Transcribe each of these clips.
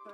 bro.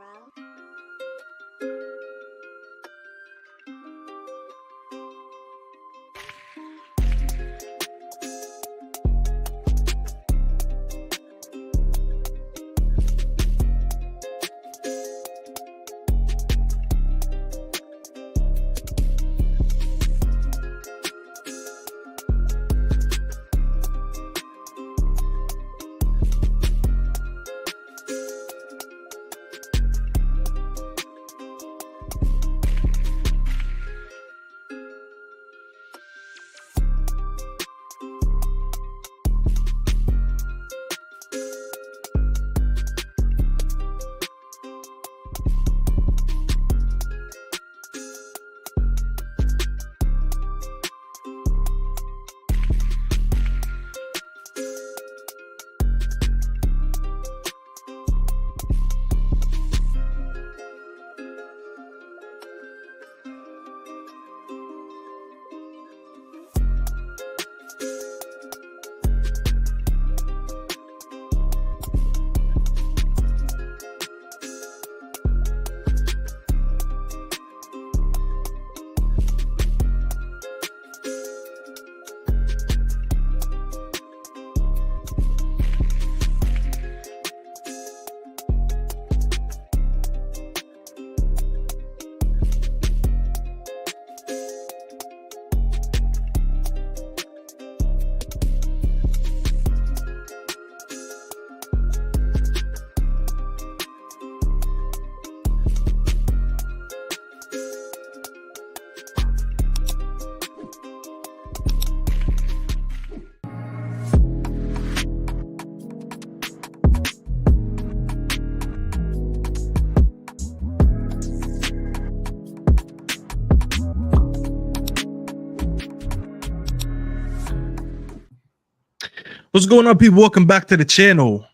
What's going on, people? Welcome back to the channel,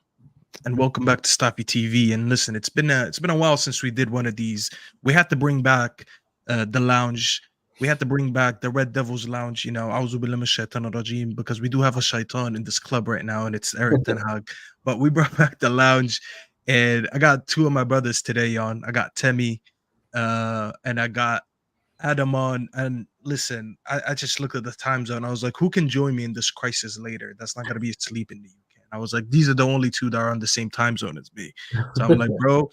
and welcome back to Stoppy TV. And listen, it's been a while since we did one of these. We had to bring back the lounge. We had to bring back the Red Devils Lounge. You know, Auzu billahi minash shaitanir rajim, because we do have a shaitan in this club right now, and it's Eric Ten Hag. But we brought back the lounge, and I got two of my brothers today on. I got Temi, and I got Adam on. And listen, I just looked at the time zone. I was like, who can join me in this crisis later? That's not gonna be asleep in the UK. And I was like, these are the only two that are on the same time zone as me. So I'm like, bro,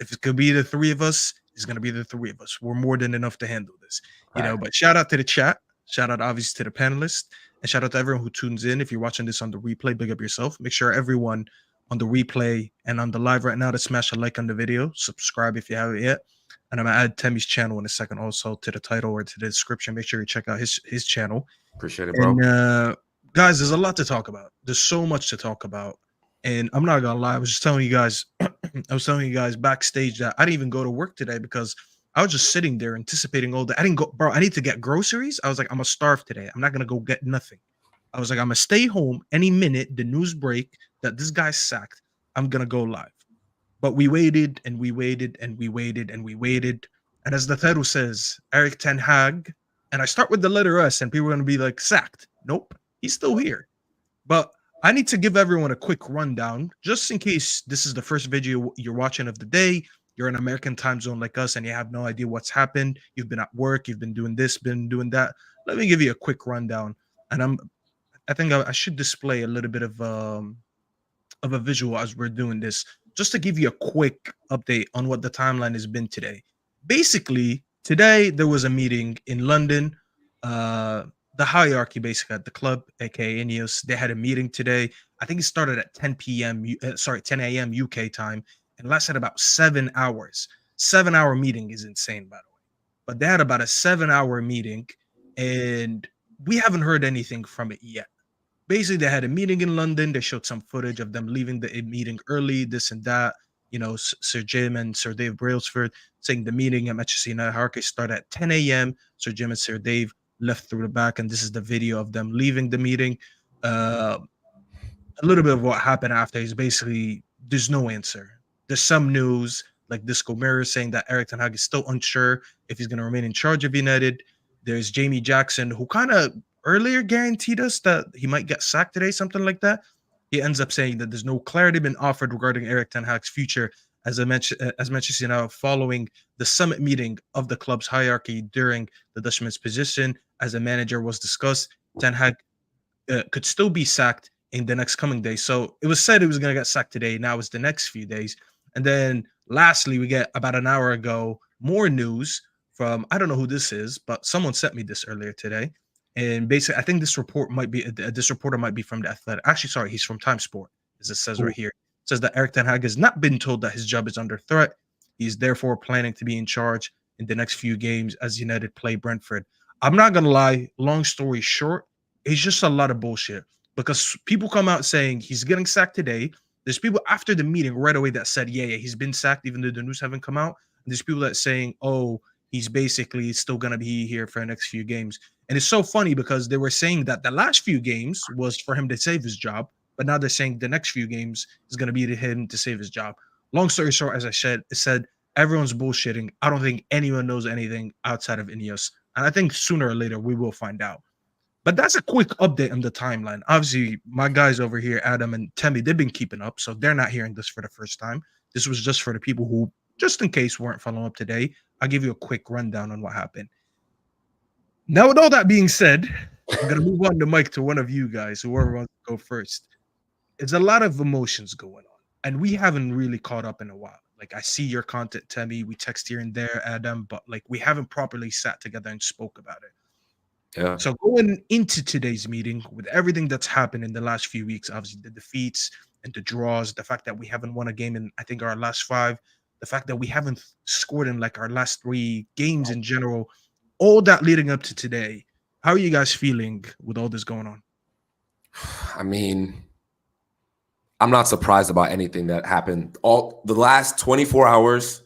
if it could be the three of us, it's gonna be the three of us. We're more than enough to handle this, you know. But shout out to the chat, shout out obviously to the panelists, and shout out to everyone who tunes in. If you're watching this on the replay, big up yourself. Make sure everyone on the replay and on the live right now to smash a like on the video, subscribe if you haven't yet. And I'm gonna add Temi's channel in a second also to the title or to the description. Make sure you check out his channel. Appreciate it, bro. And guys, there's a lot to talk about. There's so much to talk about. And I'm not gonna lie, I was just telling you guys, I was telling you guys backstage that I didn't even go to work today because I was just sitting there anticipating all that. I didn't go, bro. I need to get groceries. I was like, I'm gonna starve today. I'm not gonna go get nothing. I was like, I'm gonna stay home any minute. The news break that this guy's sacked, I'm gonna go live. But we waited and we waited and we waited and we waited. And as the title says, Eric Ten Hag, and I start with the letter S, and people are gonna be like, sacked. Nope, he's still here. But I need to give everyone a quick rundown, just in case this is the first video you're watching of the day. You're in American time zone like us, and you have no idea what's happened. You've been at work, you've been doing this, been doing that. Let me give you a quick rundown. And I think I should display a little bit of a visual as we're doing this, just to give you a quick update on what the timeline has been today. Basically, today there was a meeting in London. The hierarchy basically at the club, aka Ineos, they had a meeting today. I think it started at 10 a.m. UK time, and lasted about 7 hours. 7-hour meeting is insane, by the way. But they had about a 7-hour meeting, and we haven't heard anything from it yet. Basically, they had a meeting in London. They showed some footage of them leaving the meeting early, this and that. You know, Sir Jim and Sir Dave Brailsford saying the meeting at Manchester United hierarchy started at 10 a.m. Sir Jim and Sir Dave left through the back, and this is the video of them leaving the meeting. A little bit of what happened after is basically there's no answer. There's some news like Disco Mirror saying that Eric Ten Hag is still unsure if he's going to remain in charge of United. There's Jamie Jackson, who kind of earlier guaranteed us that he might get sacked today, something like that. He ends up saying that there's no clarity been offered regarding Eric Ten Hag's future as mentioned, following the summit meeting of the club's hierarchy during the Dutchman's position as a manager was discussed, Ten Hag could still be sacked in the next coming days. So it was said it was going to get sacked today. Now it's the next few days. And then lastly, we get about an hour ago more news from, I don't know who this is, but someone sent me this earlier today. And basically, I think this reporter might be from the Athletic. Actually, sorry, he's from Time Sport, as it says right here. It says that Eric Ten Hag has not been told that his job is under threat. He's therefore planning to be in charge in the next few games as United play Brentford. I'm not gonna lie. Long story short, it's just a lot of bullshit because people come out saying he's getting sacked today. There's people after the meeting right away that said, yeah, he's been sacked, even though the news haven't come out. And there's people that saying, oh, he's basically still gonna be here for the next few games. And it's so funny because they were saying that the last few games was for him to save his job, but now they're saying the next few games is gonna be to him to save his job. Long story short, as I said everyone's bullshitting. I don't think anyone knows anything outside of Ineos, and I think sooner or later we will find out. But that's a quick update on the timeline. Obviously, my guys over here, Adam and Temi, they've been keeping up, so they're not hearing this for the first time. This was just for the people who, just in case, weren't following up today. I'll give you a quick rundown on what happened. Now, with all that being said, I'm going to move on the mic to one of you guys, whoever wants to go first. It's a lot of emotions going on, and we haven't really caught up in a while. Like, I see your content, Temi. We text here and there, Adam, but like we haven't properly sat together and spoke about it. Yeah. So going into today's meeting with everything that's happened in the last few weeks, obviously the defeats and the draws, the fact that we haven't won a game in, I think, our last 5, the fact that we haven't scored in like our last 3 games in general, all that leading up to today. How are you guys feeling with all this going on? I mean, I'm not surprised about anything that happened. All the last 24 hours,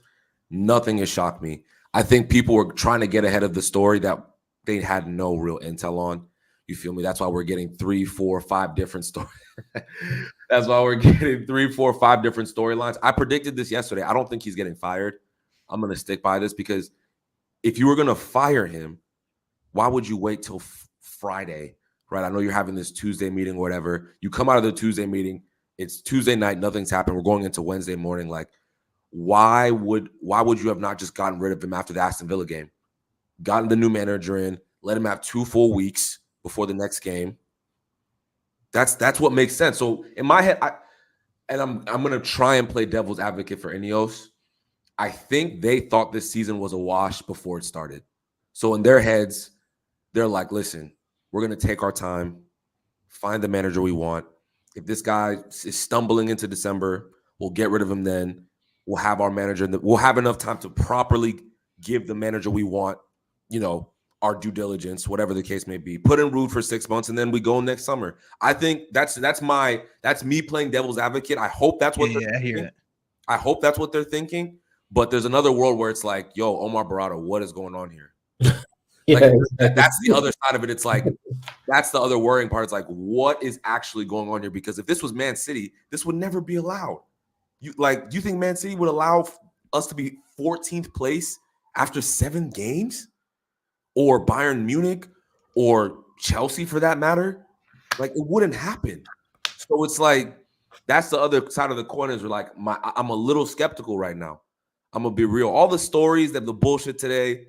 nothing has shocked me. I think people were trying to get ahead of the story that they had no real intel on. You feel me? That's why we're getting 3, 4, 5 different stories. That's why we're getting 3, 4, 5 different storylines. I predicted this yesterday. I don't think he's getting fired. I'm going to stick by this because if you were going to fire him, why would you wait till Friday, right? I know you're having this Tuesday meeting or whatever. You come out of the Tuesday meeting. It's Tuesday night. Nothing's happened. We're going into Wednesday morning. Like, why would you have not just gotten rid of him after the Aston Villa game? Gotten the new manager in, let him have 2 full weeks before the next game. That's what makes sense. So in my head, I'm gonna try and play devil's advocate for Ineos. I think they thought this season was a wash before it started. So in their heads, they're like, listen, we're gonna take our time, find the manager we want. If this guy is stumbling into December, we'll get rid of him then. We'll have our manager, we'll have enough time to properly give the manager we want, our due diligence, whatever the case may be. Put in Rude for 6 months, and then we go next summer. I think that's me playing devil's advocate. I hope that's what they're thinking. I hope that's what they're thinking. But there's another world where it's like, yo, Omar Barada, what is going on here? That's the other side of it. It's like, that's the other worrying part. It's like, what is actually going on here? Because if this was Man City, this would never be allowed. Do you think Man City would allow us to be 14th place after 7 games? Or Bayern Munich or Chelsea for that matter? Like, it wouldn't happen. So it's like, that's the other side of the coin is I'm a little skeptical right now. I'm going to be real. All the stories, that the bullshit today,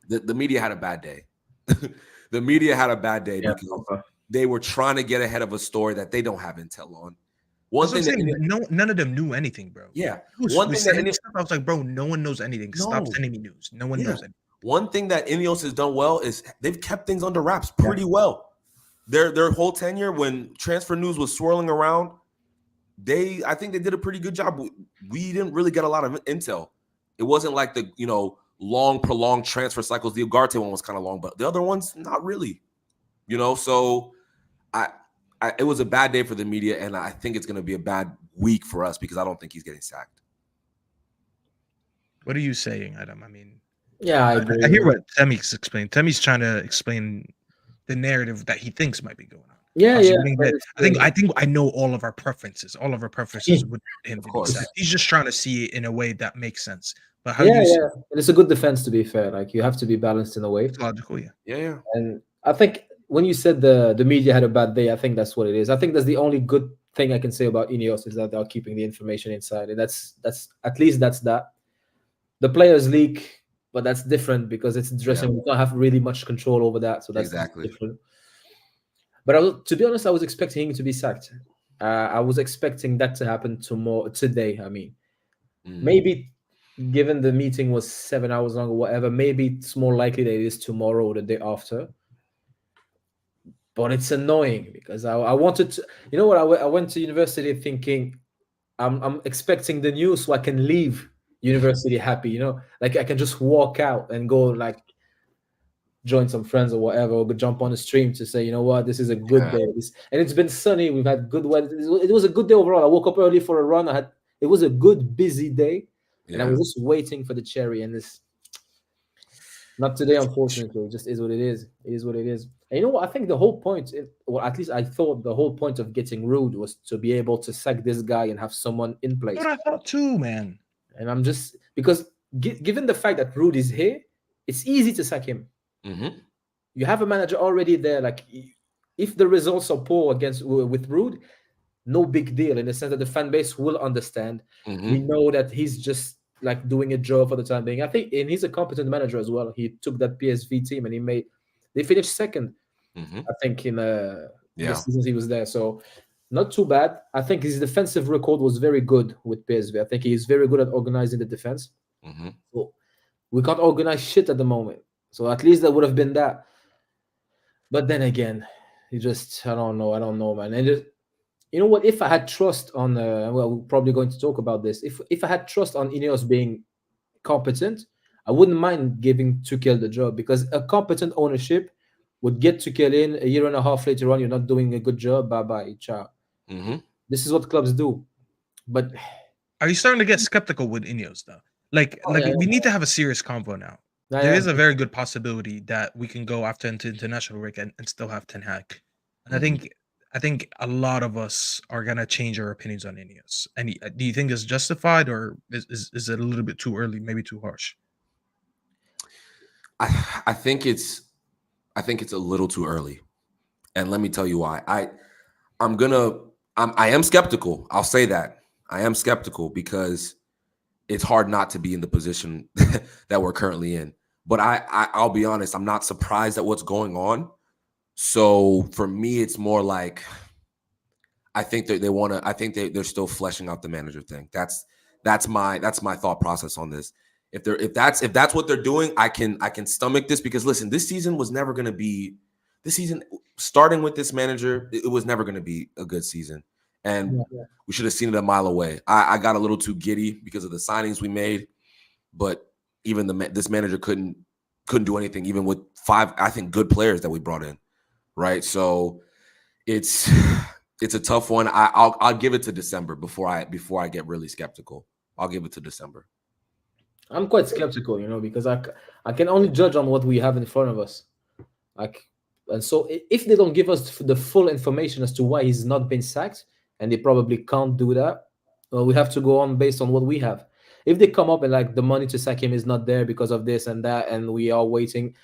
the media had a bad day. The media had a bad day because they were trying to get ahead of a story that they don't have intel on. None of them knew anything, bro. Yeah. I was like, bro, no one knows anything. Stop sending me news. No one knows anything. One thing that Ineos has done well is they've kept things under wraps pretty well. Their whole tenure, when transfer news was swirling around, I think they did a pretty good job. We didn't really get a lot of intel. It wasn't like the long, prolonged transfer cycles. The Ugarte one was kind of long, but the other ones, not really. So it was a bad day for the media, and I think it's going to be a bad week for us because I don't think he's getting sacked. What are you saying, Adam? I mean, yeah, I agree. I hear what Temi's explaining. Temi's trying to explain the narrative that he thinks might be going on. Yeah. I think I know all of our preferences. All of our preferences with him to be sacked. He's just trying to see it in a way that makes sense. But how do you see it? And it's a good defense, to be fair. Like, you have to be balanced in a way. It's logical, yeah. And I think when you said the media had a bad day, I think that's what it is. I think that's the only good thing I can say about Ineos is that they're keeping the information inside, and that's at least that's that. The players leak, but that's different because it's dressing. We don't have really much control over that, so that's Exactly. different. But to be honest, I was expecting him to be sacked. I was expecting that to happen today. I mean, maybe given the meeting was 7 hours long or whatever, maybe it's more likely that it is tomorrow or the day after. But it's annoying because I wanted to. You know what? I went to university thinking I'm expecting the news so I can leave university happy. You know, like I can just walk out and go like join some friends or whatever, or jump on the stream to say, you know what, this is a good day. And it's been sunny. We've had good weather. It was a good day overall. I woke up early for a run. It was a good busy day, and I was just waiting for the cherry. And this, not today, unfortunately. It just is what it is. It is what it is. And you know what? I think the whole point, well, at least I thought the whole point of getting Rude was to be able to sack this guy and have someone in place. That's what I thought too, man. And I'm just because given the fact that Rude is here, it's easy to sack him. You have a manager already there. Like, if the results are poor with Rude, no big deal in the sense that the fan base will understand. We know that he's just like doing a job for the time being. I think, and he's a competent manager as well. He took that PSV team and they finished second. I think in the seasons he was there. So not too bad. I think his defensive record was very good with PSV. I think he is very good at organizing the defense. So we can't organize shit at the moment. So at least that would have been that. But then again, I don't know, man. And you know what? If I had trust on, well, we're probably going to talk about this. If I had trust on Ineos being competent, I wouldn't mind giving Tuchel the job, because a competent ownership would get Tuchel in a year and a half later on. You're not doing a good job. Bye bye, ciao. This is what clubs do. But are you starting to get skeptical with Ineos though? We need to have a serious convo now. There is a very good possibility that we can go after international break and still have Ten Hag. And I think a lot of us are gonna change our opinions on Ineos. And do you think it's justified, or is it a little bit too early, maybe too harsh? I think it's a little too early, and let me tell you why. I am skeptical. I'll say that I am skeptical because it's hard not to be in the position that we're currently in. But I'll be honest, I'm not surprised at what's going on. So for me, it's more like I think that they want to. I think they're still fleshing out the manager thing. That's my thought process on this. If that's what they're doing, I can stomach this, because listen, this season was never going to be. This season, starting with this manager, it was never going to be a good season, and we should have seen it a mile away. I got a little too giddy because of the signings we made, but even this manager couldn't do anything, even with 5, I think, good players that we brought in, right? So it's a tough one. I'll give it to December before I get really skeptical. I'll give it to December. I'm quite skeptical, because I can only judge on what we have in front of us. And so if they don't give us the full information as to why he's not been sacked, and they probably can't do that, well, we have to go on based on what we have. If they come up and like the money to sack him is not there because of this and that, and we are waiting,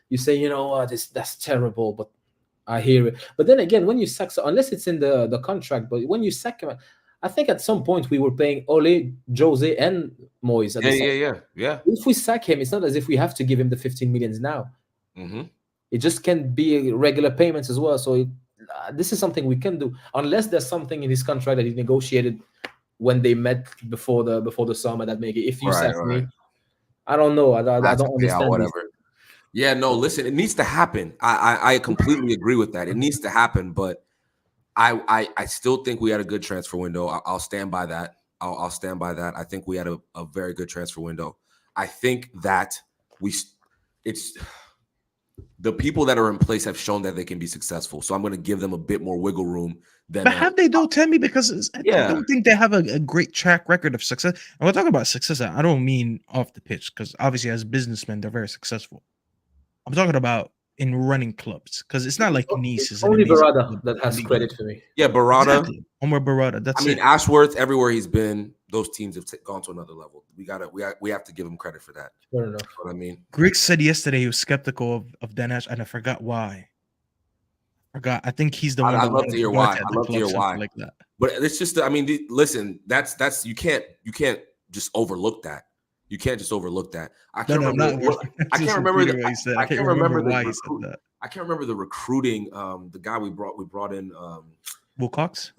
you say, you know what, that's terrible, but I hear it. But then again, when you sack, unless it's in the contract, but when you sack him, I think at some point we were paying Ole, Jose, and Moyes. Yeah. If we sack him, it's not as if we have to give him the 15 millions now. It just can be regular payments as well. So this is something we can do, unless there's something in his contract that he negotiated when they met before the summer that make it. If you sack me, I don't know. I don't understand. Whatever. Yeah, no. Listen, it needs to happen. I completely agree with that. It needs to happen, but I still think we had a good transfer window. I'll stand by that. I'll stand by that. I think we had a very good transfer window. I think that it's the people that are in place have shown that they can be successful. So I'm going to give them a bit more wiggle room than. But have they though, Temi? Because I don't think they have a great track record of success. And we're talking about success. I don't mean off the pitch, because obviously as businessmen they're very successful. I'm talking about in running clubs, because it's not like Nice is only Barada that has credit for me. Yeah, Barada. Exactly. Omar Barada. That's it. Ashworth, everywhere he's been, those teams have gone to another level. We have to give him credit for that. Fair enough. You know what I mean? Griggs said yesterday he was skeptical of Dan Ash, and I forgot why. I think he's the one I'd that love to wanted hear to why. at I'd the love to club, hear why. something like that. But it's just, I mean, listen, that's you can't just overlook that. You can't just overlook that. I can't remember. I can't remember what he said. I can't remember remember why he said that. I can't remember the recruiting. The guy we brought in. Wilcox.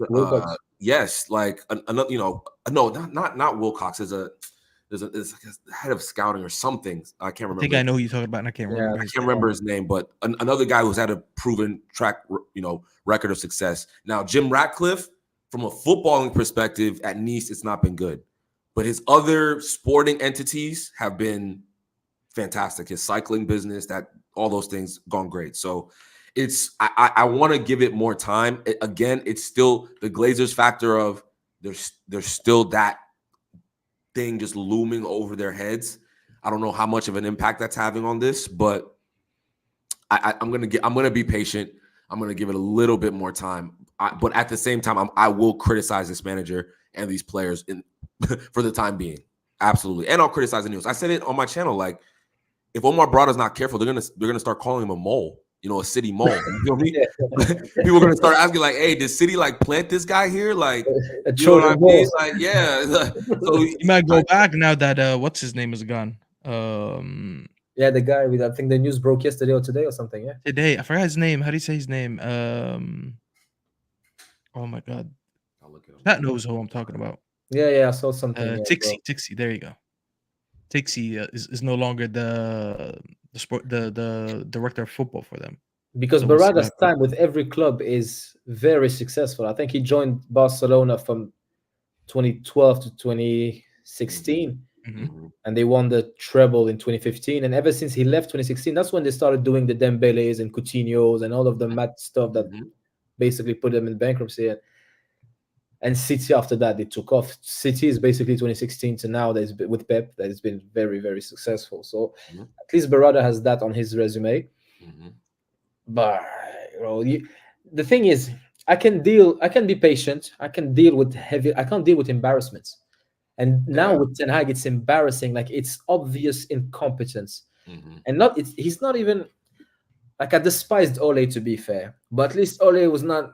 Yes, like another. No, not Wilcox. There's like a head of scouting or something. I can't remember. I think I know who you're talking about, and I can't remember. I can't remember his name, but another guy who's had a proven track, record of success. Now, Jim Ratcliffe, from a footballing perspective, at Nice, it's not been good, but his other sporting entities have been fantastic. His cycling business, all those things gone great. So I want to give it more time. Again, it's still the Glazers factor of there's still that thing just looming over their heads. I don't know how much of an impact that's having on this, but I'm gonna be patient. I'm gonna give it a little bit more time. But at the same time, I will criticize this manager and these players for the time being. Absolutely, and I'll criticize the news. I said it on my channel. Like, if Omar Brada's not careful, they're gonna start calling him a mole. A city mole. You know what I mean? People are gonna start asking, like, "Hey, did City plant this guy here?" Like, you know what I mean? Like, yeah. So he might go back now that what's his name is gone. Yeah, the guy with, I think the news broke yesterday or today or something. Yeah, today. I forgot his name. How do you say his name? Oh my god, I'll look it up. Pat knows who I'm talking about. Yeah, I saw something. Tixi. There you go. Tixi is no longer the director of football for them. Because So we'll Barada's time with every club is very successful. I think he joined Barcelona from 2012 to 2016, and they won the treble in 2015. And ever since he left 2016, that's when they started doing the Dembeles and Coutinho's and all of the mad stuff that basically put them in bankruptcy. And City after that, they took off. City is basically 2016 to now. That's with Pep that has been very, very successful. So at least Barada has that on his resume. But the thing is, I can be patient. I can't deal with embarrassments. And now with Ten Hag, it's embarrassing. Like, it's obvious incompetence, and he's not even like, I despised Ole, to be fair, but at least Ole was not.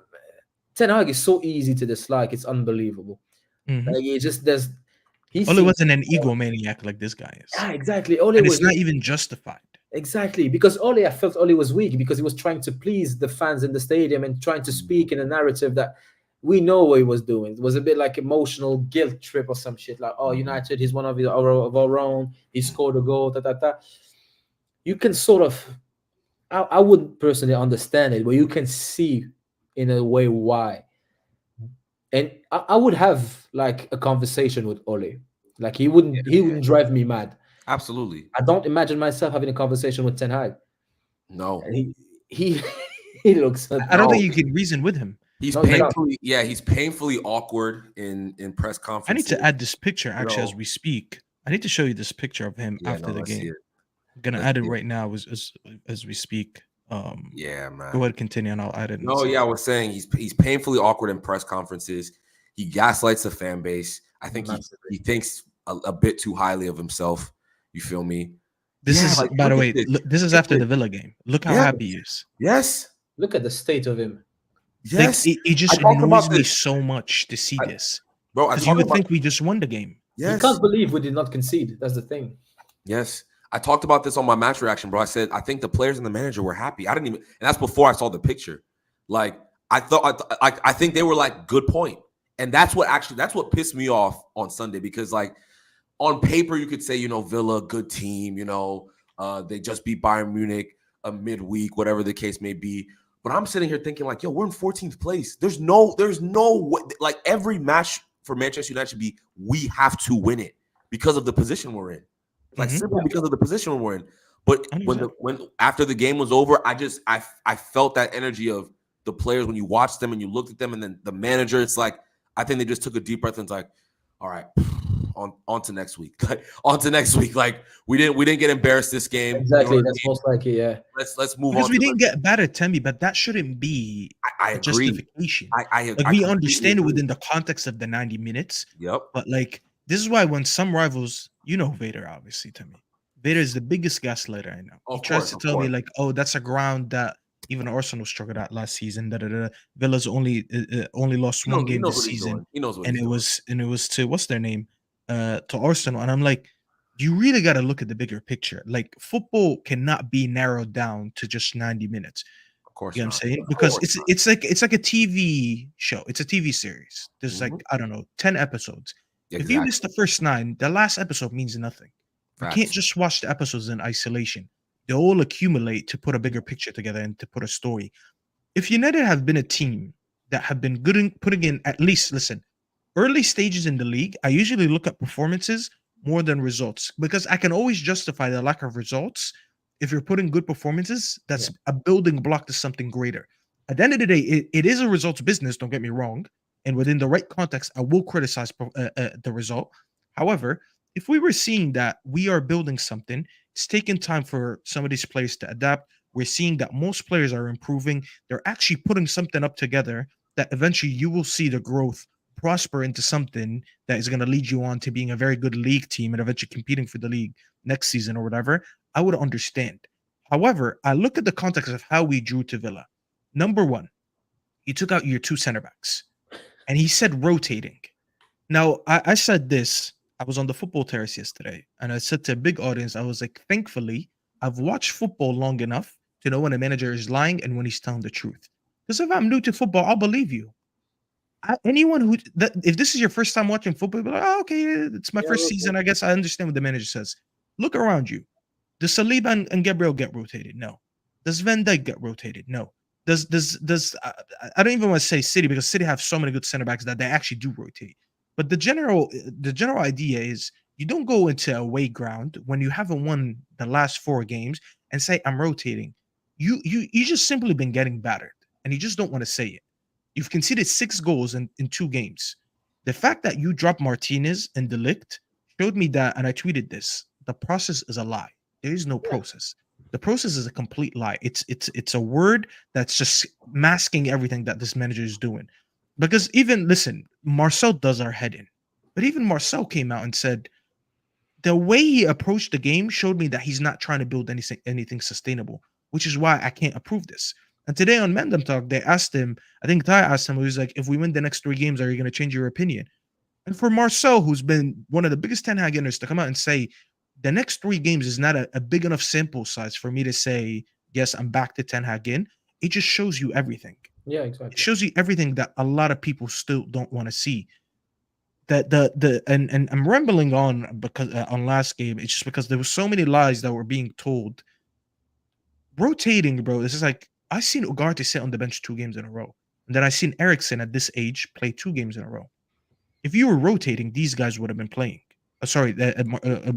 Ten Hag is so easy to dislike. It's unbelievable. Like, Ole wasn't an egomaniac like this guy is. Yeah, exactly. Ole and it's not even justified. Exactly, because I felt Ole was weak because he was trying to please the fans in the stadium and trying to speak in a narrative that we know what he was doing. It was a bit like emotional guilt trip or some shit, like, oh, United, he's one of our own. He scored a goal. You can sort of, I wouldn't personally understand it, but you can see in a way why. And I would have like a conversation with Ole. Like, he wouldn't drive me mad. Absolutely. I don't imagine myself having a conversation with Ten Hag. No. He looks. I don't think you can reason with him. He's painfully awkward in press conferences. I need to add this picture actually as we speak. I need to show you this picture of him after the game. I'm gonna add it right now as we speak. Yeah, man. Go ahead, continue, and I'll add it. No, I was saying he's painfully awkward in press conferences. He gaslights the fan base. I think he thinks a bit too highly of himself. You feel me? This is, by the way, this is after the Villa game. Look how happy he is. Yes. Look at the state of him. Yes. Like, it just annoys me so much to see this. Bro, because you would think we just won the game. Yes. You can't believe we did not concede. That's the thing. Yes. I talked about this on my match reaction, bro. I said, I think the players and the manager were happy. I didn't even, and that's before I saw the picture. Like, I think they were like, good point. And that's what pissed me off on Sunday, because like, on paper, you could say, Villa, good team, they just beat Bayern Munich a midweek, whatever the case may be. But I'm sitting here thinking like, yo, we're in 14th place. There's no way, like, every match for Manchester United should be, we have to win it because of the position we're in. Like, simply because of the position we're in. But when after the game was over, I felt that energy of the players when you watch them and you looked at them, and then the manager, it's like, I think they just took a deep breath and it's like, all right, on to next week. Like, on to next week. Like, we didn't get embarrassed this game. Exactly. That's most likely, yeah. Let's move on. Because we didn't get battered, Temi, but that shouldn't be a justification. I we understand it within the context of the 90 minutes. Yep. But like, this is why when some rivals, Vader, obviously, Temi. Vader is the biggest gaslighter I know. He tries to tell me like, oh, that's a ground that Even Arsenal struggled at last season. Villa's only lost He one knows, he game knows this what he's season, doing. He knows what and he's doing. it was to what's their name, to Arsenal. And I'm like, you really got to look at the bigger picture. Like football cannot be narrowed down to just 90 minutes. Of course You know what not. I'm saying? Of Because course not. it's like a TV show. It's a TV series. There's like, Mhm. I don't know, 10 episodes. If you miss Exactly. the first 9, the last episode means nothing. You can't Facts. just watch the episodes in isolation. They all accumulate to put a bigger picture together and to put a story. If United have been a team that have been good in putting in at least, listen, early stages in the league, I usually look at performances more than results because I can always justify the lack of results if you're putting good performances. That's a building block to something greater. At the end of the day, it is a results business. Don't get me wrong, and within the right context, I will criticize the result. However, if we were seeing that we are building something, it's taking time for some of these players to adapt. We're seeing that most players are improving. They're actually putting something up together that eventually you will see the growth prosper into something that is going to lead you on to being a very good league team and eventually competing for the league next season or whatever, I would understand. However, I look at the context of how we drew to Villa. Number one, he took out your 2 center backs and he said rotating. Now, I said this. I was on the football terrace yesterday and I said to a big audience, I was like, thankfully, I've watched football long enough to know when a manager is lying and when he's telling the truth. Because if I'm new to football, I'll believe you. Anyone who that if this is your first time watching football, be like, oh, okay, it's my first season. I guess I understand what the manager says. Look around you. Does Saliba and Gabriel get rotated? No. Does Van Dijk get rotated? No. Does I don't even want to say City because City have so many good center backs that they actually do rotate. But the general idea is you don't go into away ground when you haven't won the last 4 games and say I'm rotating. You just simply been getting battered and you just don't want to say it. You've conceded 6 goals in 2 games. The fact that you dropped Martinez and De Ligt showed me that, and I tweeted this. The process is a lie. There is no process. The process is a complete lie. It's a word that's just masking everything that this manager is doing. Because even listen, Marcel does our head in, but even Marcel came out and said the way he approached the game showed me that he's not trying to build anything sustainable, which is why I can't approve this. And today on Mendham Talk, they asked him, I think Ty asked him, he was like, if we win the next 3 games, are you going to change your opinion? And for Marcel, who's been one of the biggest Ten Hag inners, to come out and say the next 3 games is not a big enough sample size for me to say, yes, I'm back to Ten Hag in, it just shows you everything. Yeah, It exactly. shows you everything that a lot of people still don't want to see. That and I'm rambling on because on last game, it's just because there were so many lies that were being told. Rotating, bro. This is like I seen Ugarte sit on the bench 2 games in a row, and then I seen Ericsson at this age play 2 games in a row. If you were rotating, these guys would have been playing. Sorry, Yeah,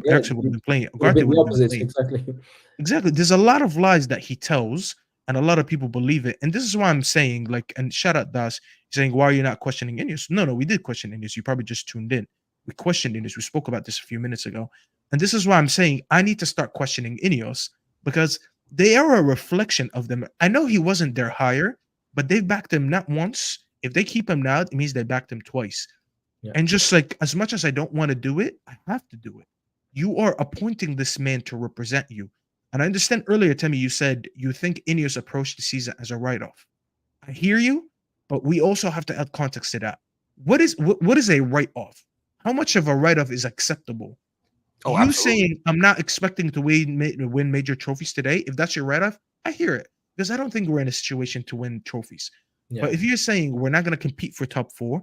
Ericsson would have been playing. would have Ugarte been would the have been opposite. playing. Exactly. Exactly. There's a lot of lies that he tells, and a lot of people believe it. And this is why I'm saying, like, and shout out Das, saying, why are you not questioning Ineos? No, we did question Ineos. You probably just tuned in. We questioned Ineos. We spoke about this a few minutes ago. And this is why I'm saying I need to start questioning Ineos because they are a reflection of them. I know he wasn't their hire, but they've backed him not once. If they keep him now, it means they backed him twice. Yeah. And just like as much as I don't want to do it, I have to do it. You are appointing this man to represent you. And I understand earlier, Temi, you said you think Ineos approached the season as a write-off. I hear you, but we also have to add context to that. What is a write-off? How much of a write-off is acceptable? Oh, You absolutely. saying I'm not expecting to win major trophies today, if that's your write-off, I hear it. Because I don't think we're in a situation to win trophies. Yeah. But if you're saying we're not going to compete for top 4,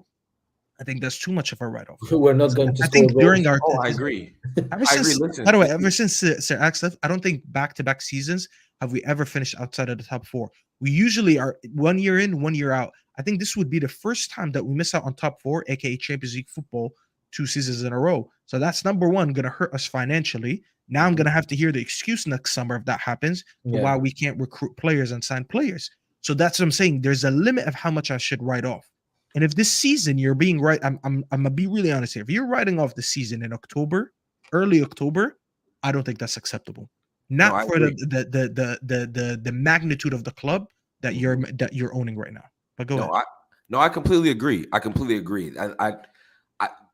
I think that's too much of a write-off. We're not going to I score think during goals. our Oh, I agree. ever I agree. since Listen, by the way, this ever is- since Sir Axe left, I don't think back-to-back seasons have we ever finished outside of the top 4. We usually are 1 year in, 1 year out. I think this would be the first time that we miss out on top 4, aka Champions League football, 2 seasons in a row. So that's number 1, going to hurt us financially. Now I'm going to have to hear the excuse next summer if that happens to Yeah. why we can't recruit players and sign players. So that's what I'm saying. There's a limit of how much I should write off. And if this season you're being right, I'm gonna be really honest here. If you're writing off the season in October, early October, I don't think that's acceptable. No, Not I for agree. the magnitude of the club that you're owning right now. But go ahead. I completely agree. I completely agree.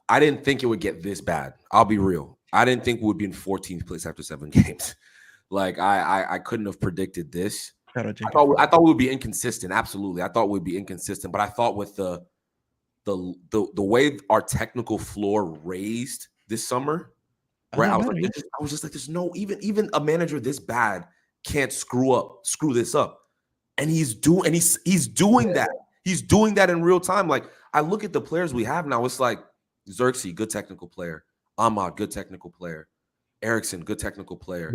I didn't think it would get this bad. I'll be real. I didn't think we would be in 14th place after 7 games. Like I couldn't have predicted this. I thought we would be inconsistent. Absolutely, I thought we'd be inconsistent. But I thought with the way our technical floor raised this summer, right? I was just like, there's no even a manager this bad can't screw this up, and he's doing that. He's doing that in real time. Like I look at the players we have now, it's like Xerxes, good technical player. Ahmad, good technical player. Erickson, good technical player.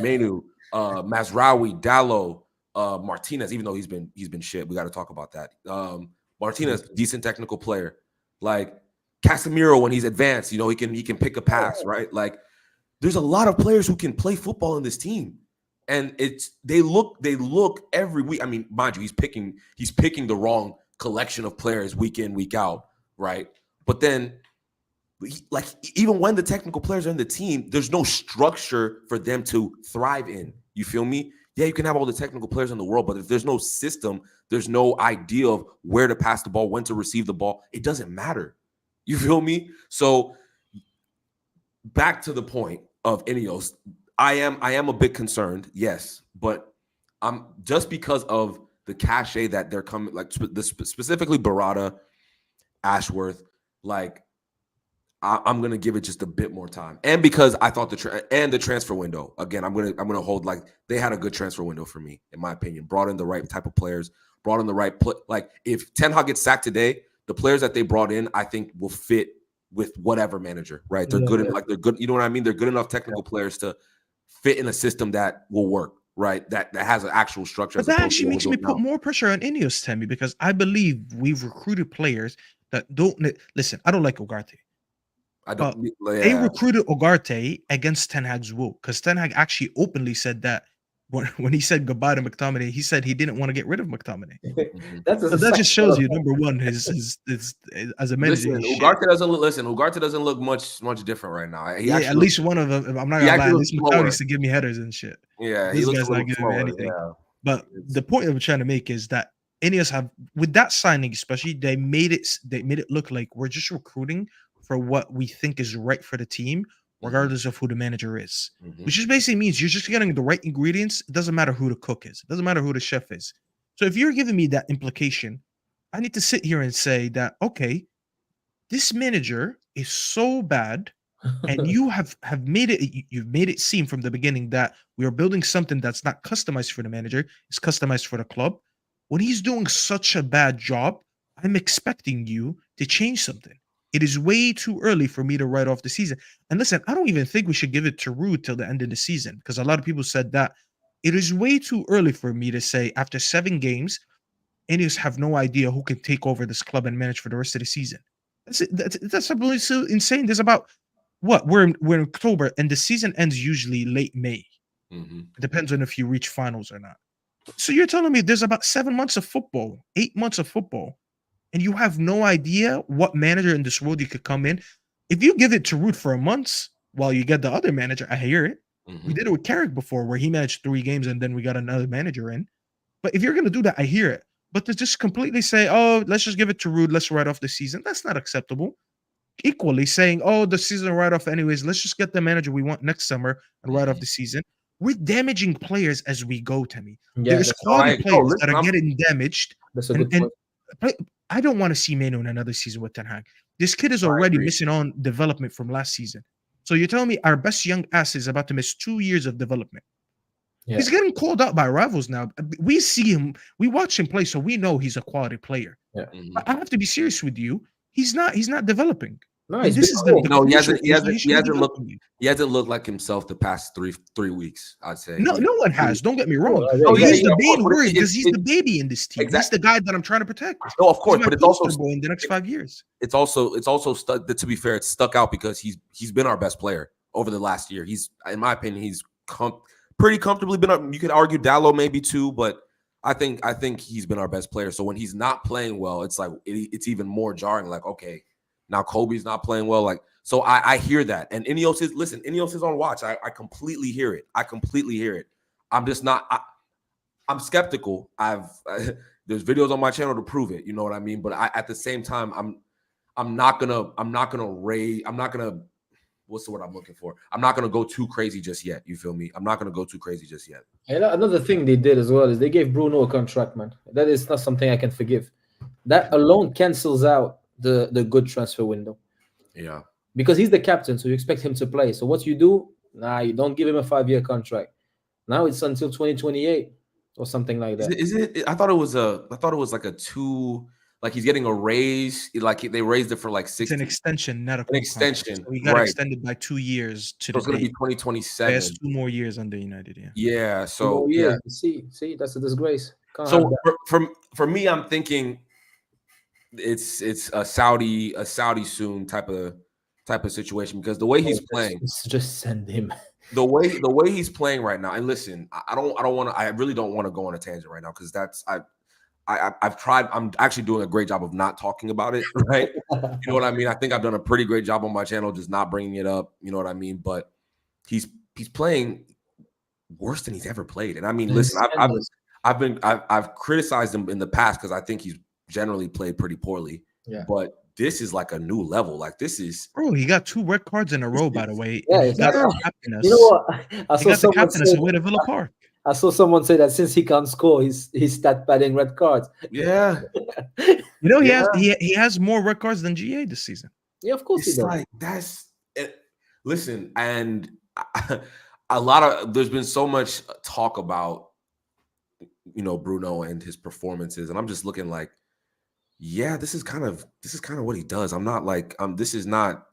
Menu, Mazraoui, Dallo, Martinez, even though he's been shit. We got to talk about that. Martinez, decent technical player. Like Casemiro, when he's advanced, he can pick a pass, right? Like there's a lot of players who can play football in this team. And they look every week. I mean, mind you, he's picking the wrong collection of players week in, week out, right? But then like even when the technical players are in the team, there's no structure for them to thrive in. You feel me? Yeah, you can have all the technical players in the world, but if there's no system, there's no idea of where to pass the ball, when to receive the ball, it doesn't matter. You feel me? So back to the point of Ineos, I am a bit concerned, yes, but I'm just because of the cachet that they're coming, like specifically Barada, Ashworth, like I'm gonna give it just a bit more time, and because I thought the transfer window again, I'm gonna hold like they had a good transfer window for me, in my opinion. Brought in the right type of players, brought in the right like if Ten Hag gets sacked today, the players that they brought in, I think will fit with whatever manager, right? They're good, they're good. You know what I mean? They're good enough technical players to fit in a system that will work, right? That has an actual structure. But that actually makes me put more pressure on Ineos, Temi, because I believe we've recruited players that don't listen. I don't like Ugarte. They recruited Ugarte against Ten Hag's will, because Ten Hag actually openly said that when he said goodbye to McTominay, he said he didn't want to get rid of McTominay. So that just shows you, number one, his as a manager. Ugarte doesn't look much different right now. At least one of them. I'm not gonna lie. At least McTominay used to give me headers and shit. Yeah, this guy's not giving me anything. Yeah. But the point I'm trying to make is that Ineos have, with that signing especially, they made it look like we're just recruiting for what we think is right for the team, regardless of who the manager is. Which just basically means you're just getting the right ingredients. It doesn't matter who the cook is. It doesn't matter who the chef is. So if you're giving me that implication, I need to sit here and say that, okay, this manager is so bad, and you have made it seem from the beginning that we are building something that's not customized for the manager, it's customized for the club. When he's doing such a bad job, I'm expecting you to change something. It is way too early for me to write off the season. And listen, I don't even think we should give it to Ruud till the end of the season, because a lot of people said that. It is way too early for me to say after 7 games, Ineos have no idea who can take over this club and manage for the rest of the season. That's absolutely so insane. There's about we're in October, and the season ends usually late May. It depends on if you reach finals or not. So you're telling me there's about 7 months of football, 8 months of football, and you have no idea what manager in this world you could come in. If you give it to Ruud for a month while you get the other manager, I hear it. We did it with Carrick before, where he managed 3 games and then we got another manager in. But if you're going to do that, I hear it. But to just completely say, oh, let's just give it to Ruud, let's write off the season, that's not acceptable. Equally saying, oh, the season write off anyways, let's just get the manager we want next summer and write off the season. We're damaging players as we go, Temi. There's quality players that are getting damaged. That's a good point. I don't want to see Meno in another season with Ten Hag. This kid is already missing on development from last season. So you're telling me our best young ass is about to miss 2 years of development. Yeah. He's getting called out by rivals now. We see him, we watch him play, so we know he's a quality player. Yeah. I have to be serious with you. He's not developing. No, he hasn't looked like himself the past three weeks, I'd say. No one has. Don't get me wrong. He's the main worry because he's the baby in this team. Exactly. He's the guy that I'm trying to protect. No, of course, but it's also in the next 5 years. It's also stuck. To be fair, it's stuck out because he's been our best player over the last year. He's, in my opinion, he's pretty comfortably been. You could argue Dallo maybe too, but I think he's been our best player. So when he's not playing well, it's like it's even more jarring. Like, okay, now Kobe's not playing well. Like, so I hear that. And Ineos is on watch. I completely hear it. I'm just not. I'm skeptical. There's videos on my channel to prove it. You know what I mean? But at the same time, I'm not gonna what's the word I'm looking for? I'm not gonna go too crazy just yet. You feel me? I'm not gonna go too crazy just yet. And another thing they did as well is they gave Bruno a contract, man. That is not something I can forgive. That alone cancels out the good transfer window. Yeah. Because he's the captain, so you expect him to play. So what you do? Nah, you don't give him a 5-year contract. Now it's until 2028 or something like that. Is it? I thought it was like a 2. Like he's getting a raise. Like they raised it for like 6. It's an extension, not a An extension. So he got right. extended by 2 years to So the it's gonna be date. 2027. There's 2 more years under United. Yeah. Yeah. 2 So more yeah. years. See, that's a disgrace. Can't have So that. for me, I'm thinking it's a Saudi soon type of situation, because the way he's playing, just send him. the way he's playing right now. And listen, I really don't want to go on a tangent right now, because I've tried. I'm actually doing a great job of not talking about it, right? You know what I mean? I think I've done a pretty great job on my channel, just not bringing it up. You know what I mean? But he's playing worse than he's ever played. And I mean, listen, I've criticized him in the past because I think he's generally played pretty poorly. Yeah. But this is like a new level. Like this is, bro. He got 2 red cards in a row, by the way. Yeah, and he got the captain. You know what? He got the captain away to Villa Park. I saw someone say that since he can't score, he's stat padding red cards. Yeah. You know, he has more red cards than GA this season. Yeah, of course It's he does. like that's it. Listen, and there's been so much talk about, you know, Bruno and his performances, and I'm just looking like, yeah, this is kind of what he does. I'm not like this is not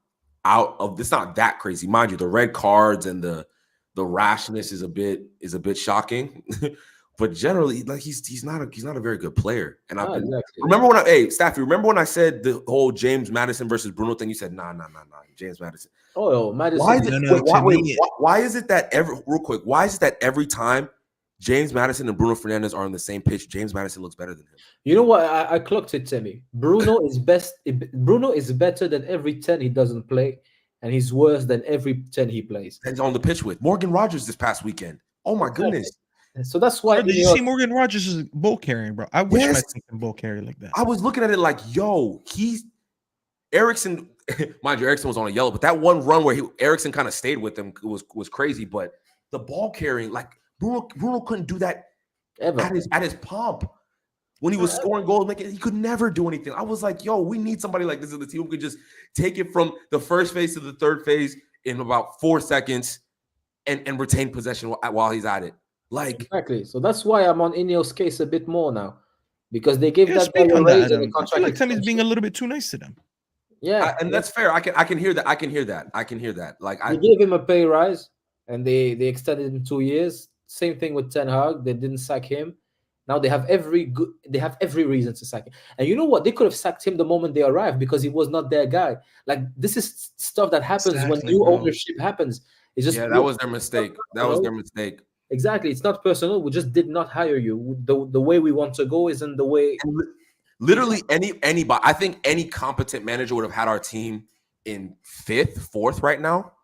that crazy, mind you. The red cards and the rashness is a bit shocking, but generally, like he's not a very good player. And remember when Staffy, remember when I said the whole James Maddison versus Bruno thing? You said nah, James Maddison. Oh, Maddison. Why is it that every time James Maddison and Bruno Fernandes are on the same pitch, James Maddison looks better than him? You know what? I clocked it, Temi. Bruno is better than every 10 he doesn't play, and he's worse than every 10 he plays. And he's on the pitch with Morgan Rogers this past weekend. Oh my goodness! So that's why. Did you see Morgan Rogers' ball carrying, bro? I wish my team can ball carry like that. I was looking at it like, yo, Eriksen. Mind you, Eriksen was on a yellow, but that one run where Eriksen kind of stayed with him was crazy. But the ball carrying, like Bruno couldn't do that ever at his pomp. When he was scoring goals, he could never do anything. I was like, yo, we need somebody like this in the team who could just take it from the first phase to the third phase in about 4 seconds and retain possession while he's at it. Like, exactly. So that's why I'm on Ineos' case a bit more now, because they gave that guy a raise and the contract. I feel like Temi's being a little bit too nice to them. Yeah, and that's fair. I can hear that. I can hear that. Like, they gave him a pay rise and they extended him 2 years. Same thing with Ten Hag. They didn't sack him. Now they have every reason to sack him. And you know what? They could have sacked him the moment they arrived because he was not their guy. Like, this is stuff that happens when new ownership happens. It's just that was their mistake. That was their mistake. Exactly. It's not personal. We just did not hire you. The way we want to go isn't the way. Literally anybody. I think any competent manager would have had our team in 5th, 4th right now.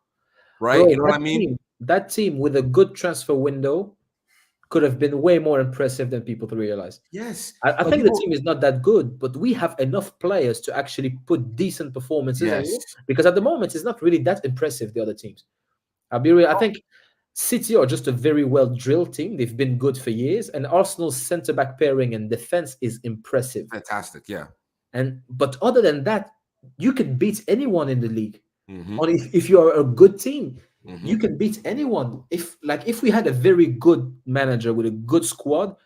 Right? Bro, you know what I mean? That team with a good transfer window could have been way more impressive than people realize. Yes. I think the team is not that good, but we have enough players to actually put decent performances in it, because at the moment it's not really that impressive, the other teams. I'll be real. I think City are just a very well-drilled team. They've been good for years, and Arsenal's centre-back pairing and defense is impressive. Fantastic, yeah. But other than that, you can beat anyone in the league. If you are a good team, you can beat anyone. If we had a very good manager with a good squad,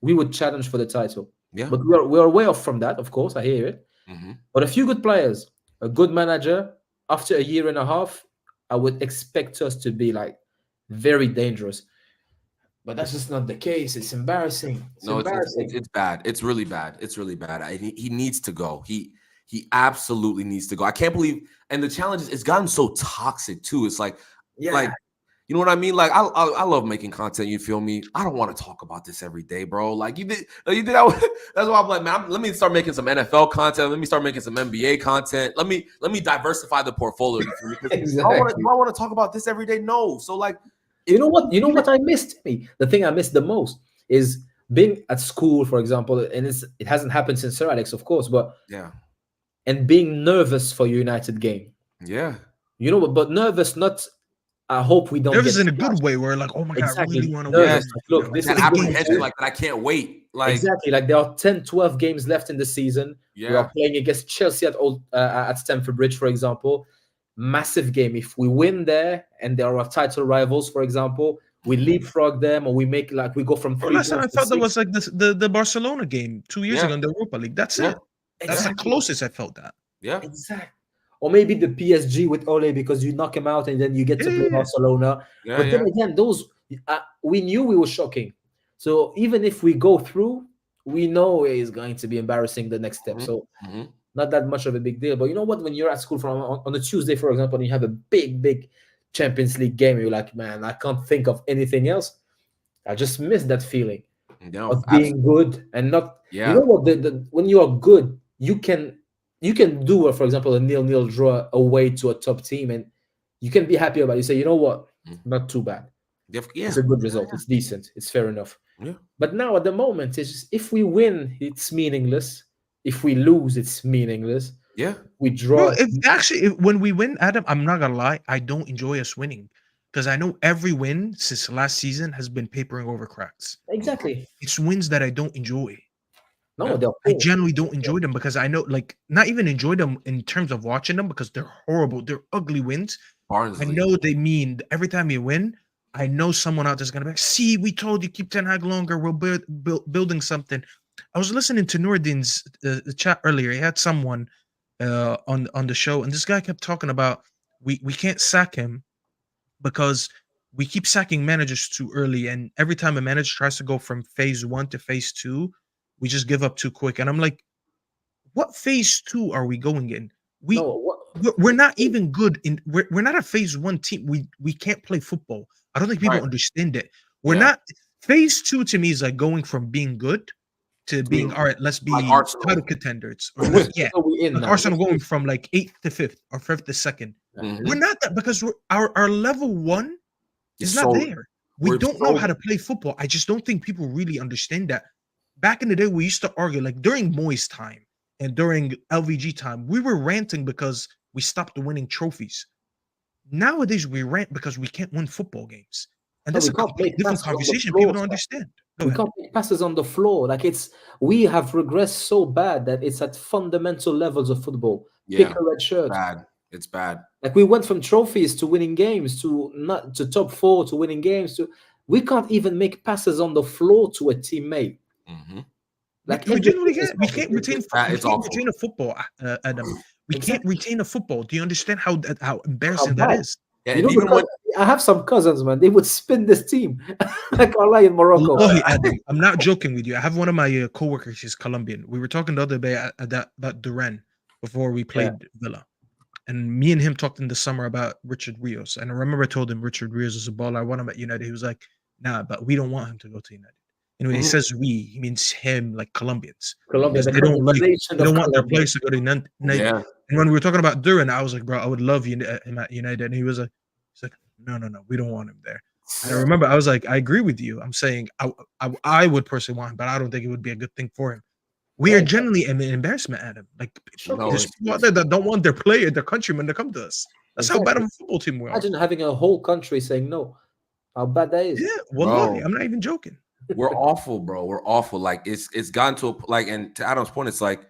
we would challenge for the title. Yeah. But we are way off from that, of course. I hear it. But a few good players, a good manager, after a year and a half, I would expect us to be like very dangerous. But that's just not the case. It's embarrassing. It's bad. It's really bad. It's really bad. He needs to go. He absolutely needs to go. I can't believe. And the challenge is, it's gotten so toxic too. It's like, like, you know what I mean? Like, I love making content. You feel me? I don't want to talk about this every day, bro. Like you did that. That's why I'm like, man, let me start making some NFL content. Let me start making some NBA content. Let me diversify the portfolio. Exactly. Do I want to talk about this every day? No. So like, you know what I missed? The thing I missed the most is being at school, for example, and it hasn't happened since Sir Alex, of course, but yeah, and being nervous for United game. Yeah. You know, but nervous. Not. I hope we don't Nervous get in a good smashed. way, where like, oh my god, I Exactly. really want to Nervous. win. Like, look, Like, this That is the game's apprehension, here. like that I can't wait. Like, exactly. Like there are 10, 12 games left in the season. We yeah. are playing against Chelsea at Stamford Bridge, for example. Massive game. If we win there and there are title rivals, for example, we leapfrog them, or we make like we go from Bro, 3 last time I points to felt that 6. was like the Barcelona game 2 years ago Yeah. in the Europa League. That's Yeah. it. That's the Exactly. closest I felt that. Yeah. Exactly. Or maybe the PSG with Ole, because you knock him out and then you get to play Yeah. Barcelona. Yeah. But then Yeah. again, those we knew we were shocking. So even if we go through, we know it is going to be embarrassing the next step. Mhm. So Mhm. not that much of a big deal. But you know what? When you're at school on a Tuesday, for example, and you have a big Champions League game, you're like, man, I can't think of anything else. I just miss that feeling No, of being good and not. Yeah. You know what? When you are good, you can do, for example, a 0-0 draw away to a top team, and you can be happy about it. You say, you know what? Not too bad. Yeah. It's a good result. It's decent. It's fair enough. Yeah. But now at the moment, it's just, if we win, it's meaningless. If we lose, it's meaningless. Yeah. We Bro, draw. when we win, Adam, I'm not gonna lie, I don't enjoy us winning because I know every win since last season has been papering over cracks. Exactly. It's wins that I don't enjoy. No, Yeah. they're I poor. generally don't enjoy them because I know, like, not even enjoy them in terms of watching them because they're horrible. They're ugly wins. I Barnsley. know they mean every time you win, I know someone out there's gonna be like, see, we told you keep Ten Hag longer. We're building something. I was listening to Noordin's chat earlier. He had someone on the show, and this guy kept talking about we can't sack him because we keep sacking managers too early, and every time a manager tries to go from phase 1 to phase 2, we just give up too quick. And I'm like, what phase 2 are we going in? No, We're not even good in we're not a phase 1 team. We can't play football. I don't think people Right. understand it. We're Yeah. not phase 2 to me is like going from being good to being all right, let's be Like Arsenal. title contenders. Or what yeah, are we in like now? Arsenal going from like 8th to 5th or 5th to 2nd. Mhm. We're not that because our level 1 is It's not so- there. We we're don't know so- how to play football. I just don't think people really understand that. Back in the day, we used to argue like during Moyes' time and during LVG time, we were ranting because we stopped winning trophies. Nowadays, we rant because we can't win football games, and No, that's we a can't complete make different passes on the conversation. floor, People don't sir. understand. Go We ahead. can't make passes on the floor. Like we have regressed so bad that it's at fundamental levels of football. Yeah. Pick a red shirt. Bad. It's bad. Like we went from trophies to winning games to not to top 4 to winning games to we can't even make passes on the floor to a teammate. Mhm. Like we everything generally is can't. We can't retain. It's bad. We It's can't awful. retain a football, Adam. We can't Exactly. retain a football. Do you understand how How embarrassing that bad. is? Yeah, You and know, even when because I have some cousins, man. They would spin this team like Allah in Morocco. Wallahi, Adam, I'm not joking with you. I have one of my coworkers. He's Colombian. We were talking the other day about Duran before we played Villa, and me and him talked in the summer about Richard Rios. And I remember I told him Richard Rios is a baller. I want him at United. He was like, "Nah, but we don't want him to go to United." And when he Mhm. says we, he means him, like Colombians. Colombia, Because the conversation they of don't want their Colombia. players to go to United. yeah, And when we were talking about Duran, I was like, bro, I would love him at United. And he's like, no, we don't want him there. And I remember I was like, I agree with you. I'm saying I would personally want him, but I don't think it would be a good thing for him. We are generally an embarrassment at him. Like No, there's it's- people out there that don't want their player, their countrymen to come to us. That's how bad of a football team we are. Imagine having a whole country saying no. How bad that is. Yeah, wallahi, Bro. I'm not even joking. we're awful, bro. We're awful. Like it's gotten to like, and to Adam's point, it's like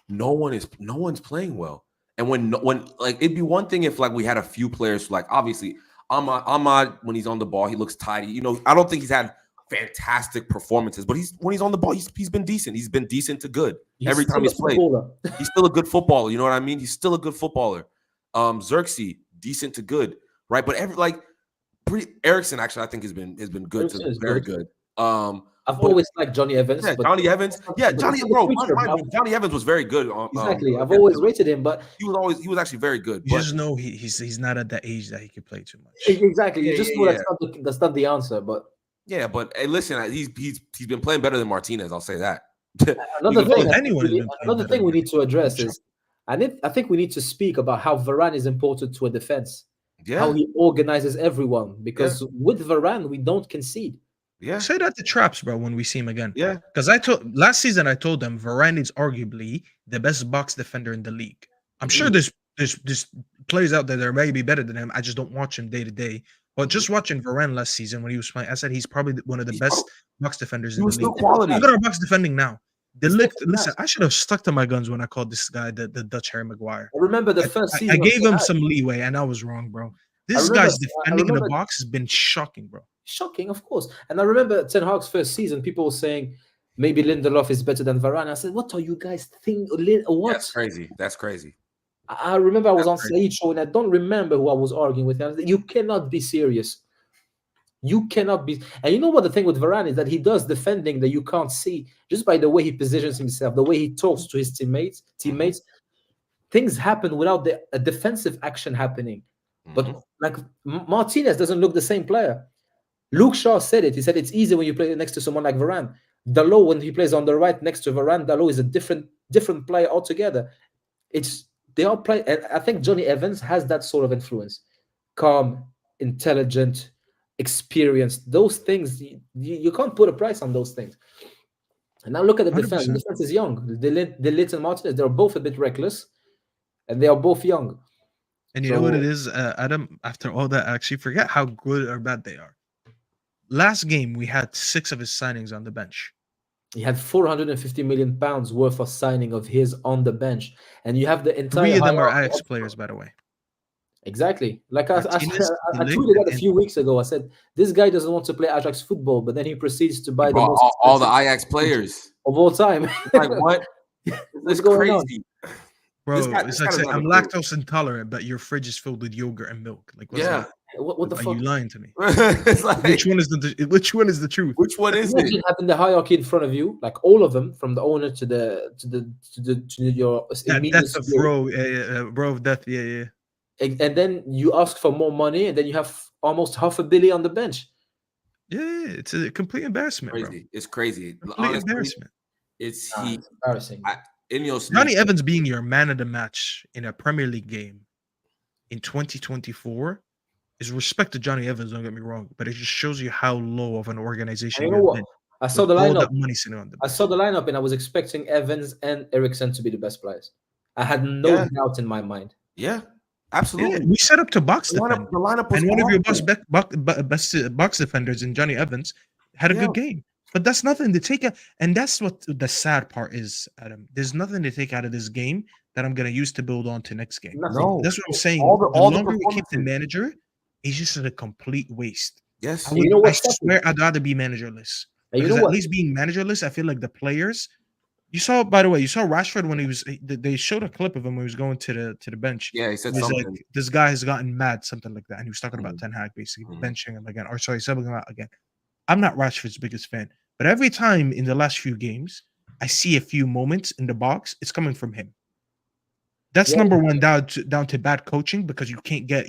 no one's playing well. And when like it'd be one thing if like we had a few players like obviously Ahmad when he's on the ball he looks tidy. You know, I don't think he's had fantastic performances, but when he's on the ball he's been decent. He's been decent to good every time he's played. He's still a good footballer. You know what I mean? He's still a good footballer. Xerxes decent to good, right? But Ericsson actually I think has been good to very good. I've always liked Johnny Evans. Yeah, but Johnny Evans. Yeah, Johnny, bro. Johnny Evans was very good. Exactly. I've always rated him, but he was actually very good. You just know he's not at that age that he could play too much. Exactly. You Yeah, just yeah, know yeah. that's not the answer. But yeah, but hey, listen, he's been playing better than Martinez. I'll say that. another thing, Anyone we need to address is, I think we need to speak about how Varane is important to a defense. Yeah. How he organizes everyone, because with Varane we don't concede. Yeah. Say that to Traps, bro, when we see him again. Yeah. Because last season I told them Varane is arguably the best box defender in the league. I'm sure there's players out there that are maybe better than him. I just don't watch him day to day. But just watching Varane last season when he was playing, I said he's probably one of the best box defenders in the was still league. quality. Look at our box defending now. Listen, Listen, I should have stuck to my guns when I called this guy the Dutch Harry Maguire. I remember the first season. I gave him some leeway, and I was wrong, bro. This guy's defending in the box has been shocking, bro. Shocking, of course. And I remember Ten Hag's first season, people were saying maybe Lindelof is better than Varane. I said, what are you guys thinking? What? That's crazy. That's crazy. I remember I was on Saeed show, and I don't remember who I was arguing with. I said, you cannot be serious. You cannot be. And you know what the thing with Varane is that he does defending that you can't see just by the way he positions himself, the way he talks to his teammates. Things happen without a defensive action happening. But like Martinez doesn't look the same player. Luke Shaw said it. He said it's easy when you play next to someone like Varane. Dalot, when he plays on the right next to Varane, Dalot is a different player altogether. They all play. And I think Johnny Evans has that sort of influence. Calm, intelligent, experienced. Those things, you can't put a price on those things. And now look at the defense. The defense is young. De Ligt and Martinez, they're both a bit reckless. And they are both young. And you know what it is, Adam? After all that, I actually forget how good or bad they are. Last game, we had 6 of his signings on the bench. He had 450 million pounds worth of signing of his on the bench. And you have the entire... 3 of them are Ajax players, by the way. Exactly. Like I tweeted that a few weeks ago. I said, this guy doesn't want to play Ajax football, but then he proceeds to buy all the Ajax players of all time. Like, what? That's crazy. Bro, it's like saying, I'm lactose intolerant, but your fridge is filled with yogurt and milk. Like, what's that? What the fuck? Are you lying to me? Like, which one is the truth? Which one is it? Having the hierarchy in front of you, like all of them, from the owner to your that's a bro of death. Yeah. And then you ask for more money, and then you have almost $500 million on the bench. Yeah, it's a complete embarrassment, crazy. Bro. It's crazy. Complete embarrassment. It's embarrassing. Johnny Evans being your man of the match in a Premier League game in 2024 is respect to Johnny Evans. Don't get me wrong, but it just shows you how low of an organization. You know what? I saw the lineup. I saw the lineup, and I was expecting Evans and Eriksen to be the best players. I had no doubt in my mind. Yeah. Absolutely. Yeah, we set up to box defend. The lineup was and one of your best box defenders in Johnny Evans had a good game. But that's nothing to take out. And that's what the sad part is, Adam. There's nothing to take out of this game that I'm going to use to build on to next game. No. That's what I'm saying. The longer we keep the manager, he's just a complete waste. Yes. I swear I'd rather be managerless. Because at least being managerless, I feel like the players... By the way, you saw Rashford when they showed a clip of him when he was going to the bench. Yeah, he said something. Like, this guy has gotten mad, something like that. And he was talking about Ten Hag basically benching him again. Or sorry, subbing him out again. I'm not Rashford's biggest fan. But every time in the last few games, I see a few moments in the box, it's coming from him. That's number one down to bad coaching because you can't get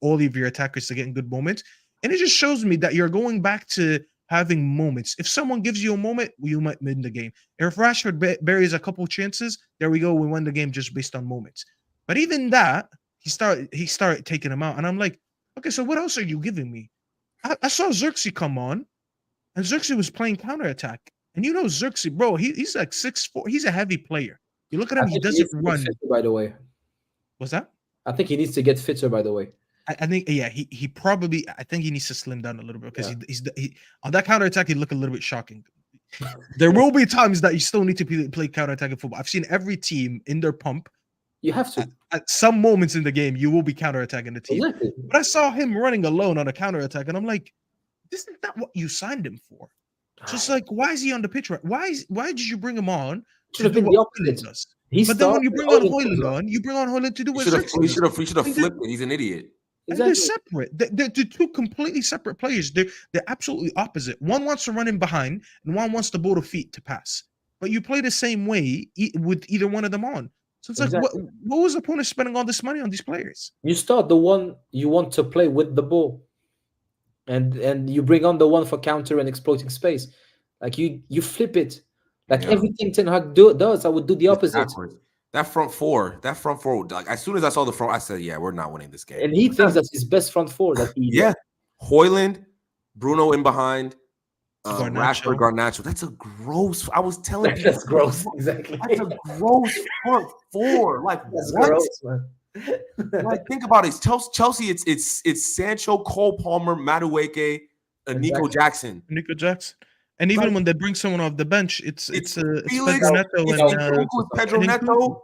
all of your attackers to get in good moments. And it just shows me that you're going back to having moments. If someone gives you a moment, you might win the game. If Rashford buries a couple chances, there we go. We won the game just based on moments. But even that, he started taking them out. And I'm like, okay, so what else are you giving me? I saw Xerxes come on, and Xerxes was playing counterattack. And you know Xerxes, bro, he's like 6'4". He's a heavy player. You look at him, he doesn't run. Fitter, by the way. What's that? I think he needs to get fitter, by the way. I think, he probably, I think he needs to slim down a little bit because he on that counterattack, he look a little bit shocking. There will be times that you still need to play counterattacking football. I've seen every team in their pump. You have to. At some moments in the game, you will be counterattacking the team. Exactly. But I saw him running alone on a counterattack, and I'm like, this is not what you signed him for. Just like, why is he on the pitch? Why did you bring him on? Should have been the opposite. But then when you bring on Højlund you bring on Højlund to do what we should have flipped it. He's an idiot. Exactly. They're separate. They're two completely separate players. They're absolutely opposite. One wants to run in behind, and one wants the ball to feet to pass. But you play the same way with either one of them on. So it's like, what was the point of spending all this money on these players? You start the one you want to play with the ball, and you bring on the one for counter and exploiting space. Like you flip it. Like everything Ten Hag does, I would do the opposite. That front four, like as soon as I saw the front, I said, yeah, we're not winning this game. And he thinks that's his best front four. Højlund, Bruno in behind, Rashford, Garnacho. That's a gross. I was telling you. That's gross. Exactly. That's a gross front four. Like, that's what? gross, man. Like, think about it. Chelsea, it's Sancho, Cole Palmer, Madueke, and Nico Jackson. Nico Jackson. And even when they bring someone off the bench, it's Felix, Pedro Neto it's Pedro and Neto.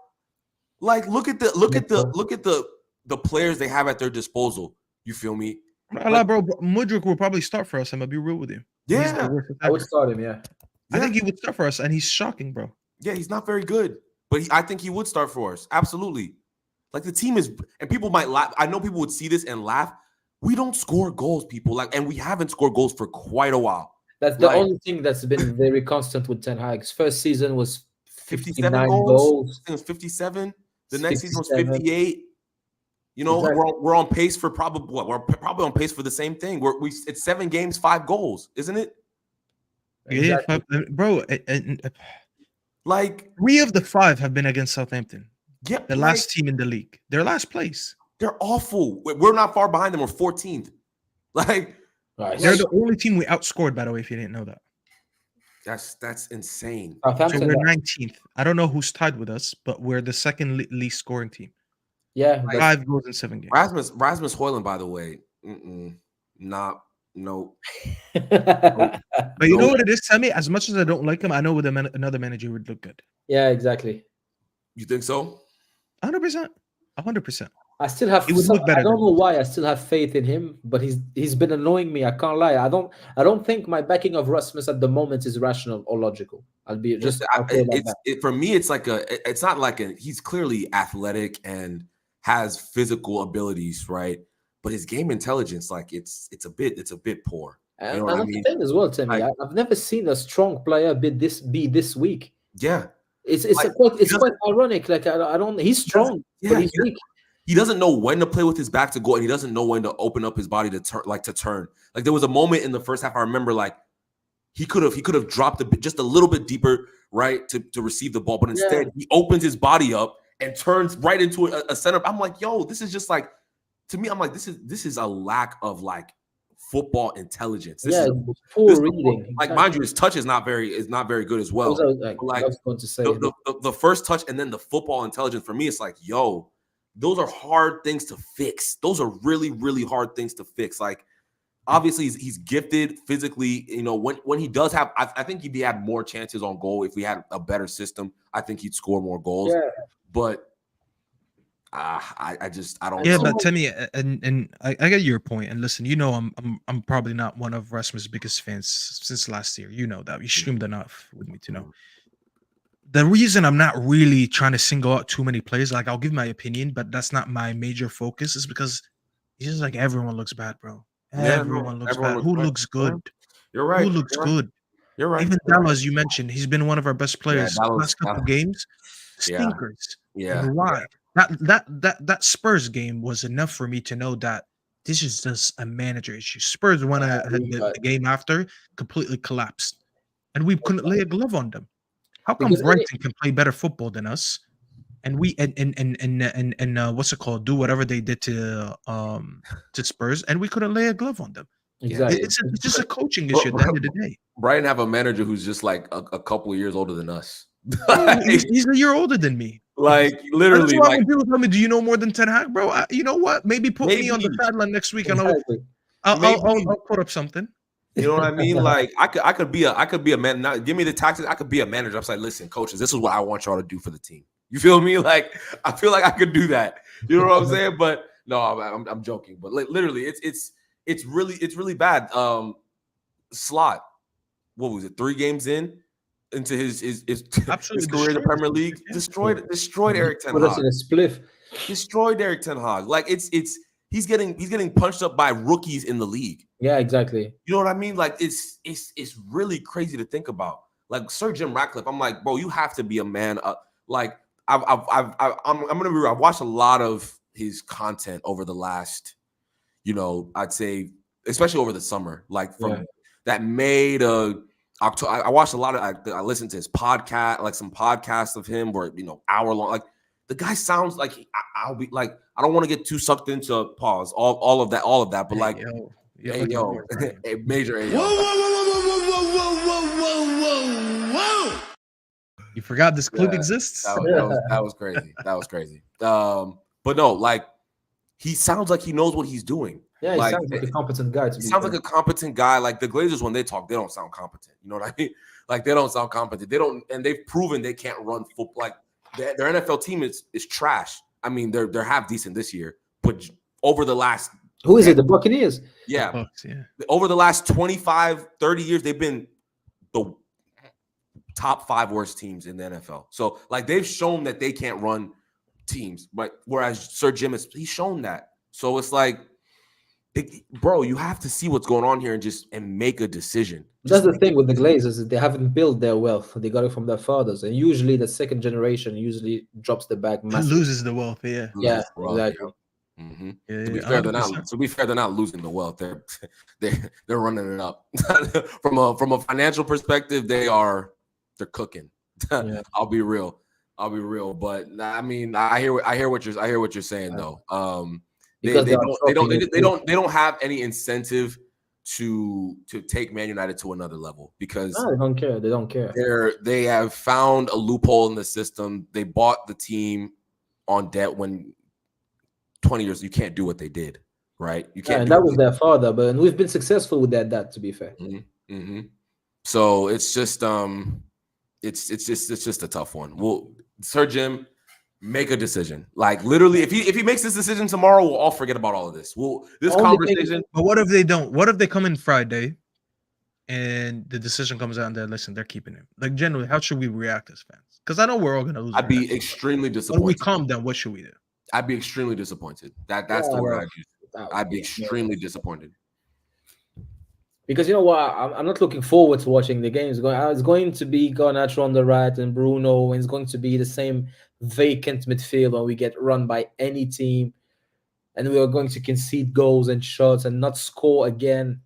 Like, look at the players they have at their disposal. You feel me? Like, bro, Mudryk will probably start for us. I'm gonna be real with you. Yeah, I would start him. Yeah, I think he would start for us, and he's shocking, bro. Yeah, he's not very good, but I think he would start for us. Absolutely. Like, the team is, and people might laugh. I know people would see this and laugh. We don't score goals, people. Like, and we haven't scored goals for quite a while. That's the only thing that's been very constant with Ten Hag's first season was 57 goals. It was 57. The next season was 58. You know, exactly. we're on pace for we're probably on pace for the same thing. It's 7 games, 5 goals, isn't it? Exactly. Yeah, bro. Like 3 of the 5 have been against Southampton. Yeah, the last team in the league. They're last place. They're awful. We're not far behind them. We're 14th. Like, they're the only team we outscored, by the way, if you didn't know that. That's insane. So we're 19th. I don't know who's tied with us, but we're the second least scoring team. Yeah, 5 goals in 7 games. Rasmus Højlund, by the way, no. But you know what it is, Temi? As much as I don't like him, I know with another manager would look good. Yeah, exactly. You think so? 100%. 100%. I still have. It would look better. I don't know why I still have faith in him, but he's been annoying me. I can't lie. I don't think my backing of Rasmus at the moment is rational or logical. I'll be just. For me, it's like it's not like he's clearly athletic and has physical abilities, right? But his game intelligence, like it's a bit poor. You know what I mean? Thing as well, Temi. I've never seen a strong player be this weak. Yeah, it's quite ironic. Like I don't. He's strong, but he's weak. He doesn't know when to play with his back to goal, and he doesn't know when to open up his body to turn. Like, there was a moment in the first half, I remember, like he could have dropped just a little bit deeper, right, to receive the ball, but instead he opens his body up and turns right into a center. I'm like, yo, this is just like, to me, I'm like, this is a lack of like football intelligence. This is poor reading. Like, mind you, his touch is not very good as well. I was going to say the first touch and then the football intelligence, for me, it's like, yo, those are hard things to fix. Those are really, really hard things to fix. Like, obviously, he's gifted physically. You know, when he does have, I think he'd had more chances on goal if we had a better system. I think he'd score more goals. Yeah. But I don't. Yeah, but Temi, and I get your point. And listen, you know, I'm probably not one of Rasmus' biggest fans since last year. You know that. You streamed enough with me to know. The reason I'm not really trying to single out too many players, like, I'll give my opinion, but that's not my major focus, is because it's just like everyone looks bad, bro. Everyone looks bad. Who looks good? You're right. Who looks good? You're right. Even Dallas, as you mentioned, he's been one of our best players last couple games. Stinkers. Yeah. And why? That Spurs game was enough for me to know that this is just a manager issue. Spurs won the game after, completely collapsed, and we couldn't lay a glove on them. How come Brighton can play better football than us, and we and what's it called? Do whatever they did to Spurs, and we couldn't lay a glove on them? Exactly. It's just a coaching issue at the end of the day. Brighton have a manager who's just like a couple of years older than us. He's a year older than me. Like, literally. That's why when people tell me, "Do you know more than Ten Hag, bro?" You know what? Maybe put me on the sideline next week, and I'll put up something. You know what I mean? Like, I could be a man. Now, give me the tactics. I could be a manager. I'm like, listen, coaches, this is what I want y'all to do for the team. You feel me? Like, I feel like I could do that. You know what I'm saying? But no, I'm joking. But like, literally, it's really bad. Slot, what was it? 3 games into his career in the Premier League, destroyed Eric Ten Hag. Put us in a spliff. Destroyed Eric Ten Hag. Like, he's getting punched up by rookies in the league. Yeah, exactly. You know what I mean? Like, it's really crazy to think about. Like, Sir Jim Ratcliffe, I'm like, bro, you have to be a man. Like, I'm gonna be real. I've watched a lot of his content over the last, I'd say, especially over the summer. Like, from that May to October, I watched a lot of. I listened to his podcast, like some podcasts of him, where hour long. Like, the guy sounds like I'll be like, I don't want to get too sucked into pause all of that, but like, hey, major A. You forgot this clip exists? That was crazy. That was crazy. But no, like he sounds like he knows what he's doing. Yeah, he Like sounds like a competent guy. he sounds like a competent guy. Like the Glazers, when they talk, they don't sound competent. You know what I mean? Like they don't sound competent. They don't, and they've proven they can't run football. Like their NFL team is trash. I mean, they're half decent this year, but over the last Who is it? The Buccaneers? yeah, The Bucs, yeah. over the last 25, 30 years, they've been the top 5 worst teams in the NFL. So like they've shown that they can't run teams, but whereas Sir Jim he's shown that. So it's like, bro, you have to see what's going on here and make a decision. That's the thing with the Glazers, is they haven't built their wealth. They got it from their fathers, and usually the second generation usually drops the bag massively. Loses the wealth, yeah. Yeah, exactly. Mm-hmm. Yeah, To be fair, they're not losing the wealth. They're running it up. from a financial perspective, they're cooking. Yeah. I'll be real. But I mean, I hear what you're saying though. They don't have any incentive to take Man United to another level because they don't care. They don't care. They have found a loophole in the system. They bought the team on debt when 20 years you can't do what they did, right? You can't. And that was their father, but we've been successful with that. To be fair. Mm-hmm. Mm-hmm. So it's just it's just a tough one. Well, Sir Jim, make a decision. Like literally, if he makes this decision tomorrow, we'll all forget about all of this. This conversation. But what if they don't? What if they come in Friday, and the decision comes out and they're keeping him? Like generally, how should we react as fans? Because I know we're all gonna lose. I'd be extremely disappointed. When we calm down, what should we do? I'd be extremely disappointed. That's the word I'd use. I'd be extremely disappointed. Because you know what, I'm not looking forward to watching the games. It's going to be Garnacho on the right and Bruno, and it's going to be the same vacant midfield when we get run by any team, and we are going to concede goals and shots and not score again.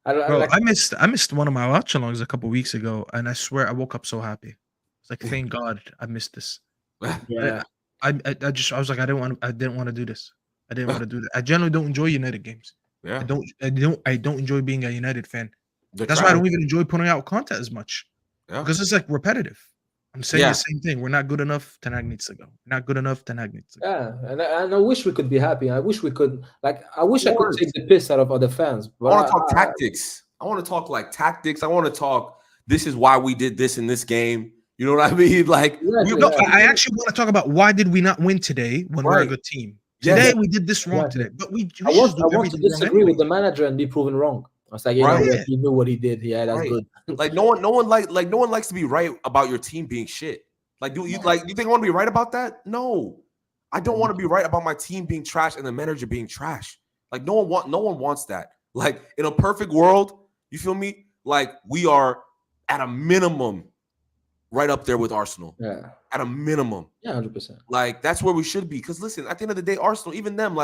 I missed one of my watch-alongs a couple weeks ago, and I swear I woke up so happy. It's like, thank God I missed this. Yeah. I was like, I didn't want to do this. I didn't want to do that. I generally don't enjoy United games. Yeah. I don't enjoy being a United fan. That's why I don't even enjoy putting out content as much. Yeah. Because it's like repetitive. I'm saying the same thing. We're not good enough. Ten Hag needs to go. Not good enough. Ten Hag needs to go. Yeah, and I wish we could be happy. I wish we could I could take the piss out of other fans. But I want to talk tactics. I want to talk like tactics. I want to talk. This is why we did this in this game. You know what I mean? Like, I actually want to talk about why did we not win today when we're a good team. Today we did this wrong today, but I want to disagree with the manager and be proven wrong. I was like, he knew what he did. Yeah, that's good. Like no one likes to be right about your team being shit. Like, do you think I want to be right about that? No, I don't want to be right about my team being trash and the manager being trash. Like no one wants that. Like in a perfect world, you feel me? Like we are at a minimum right up there with Arsenal. Yeah. At a minimum. Yeah, 100%. Like that's where we should be. Because listen, at the end of the day, Arsenal, even them,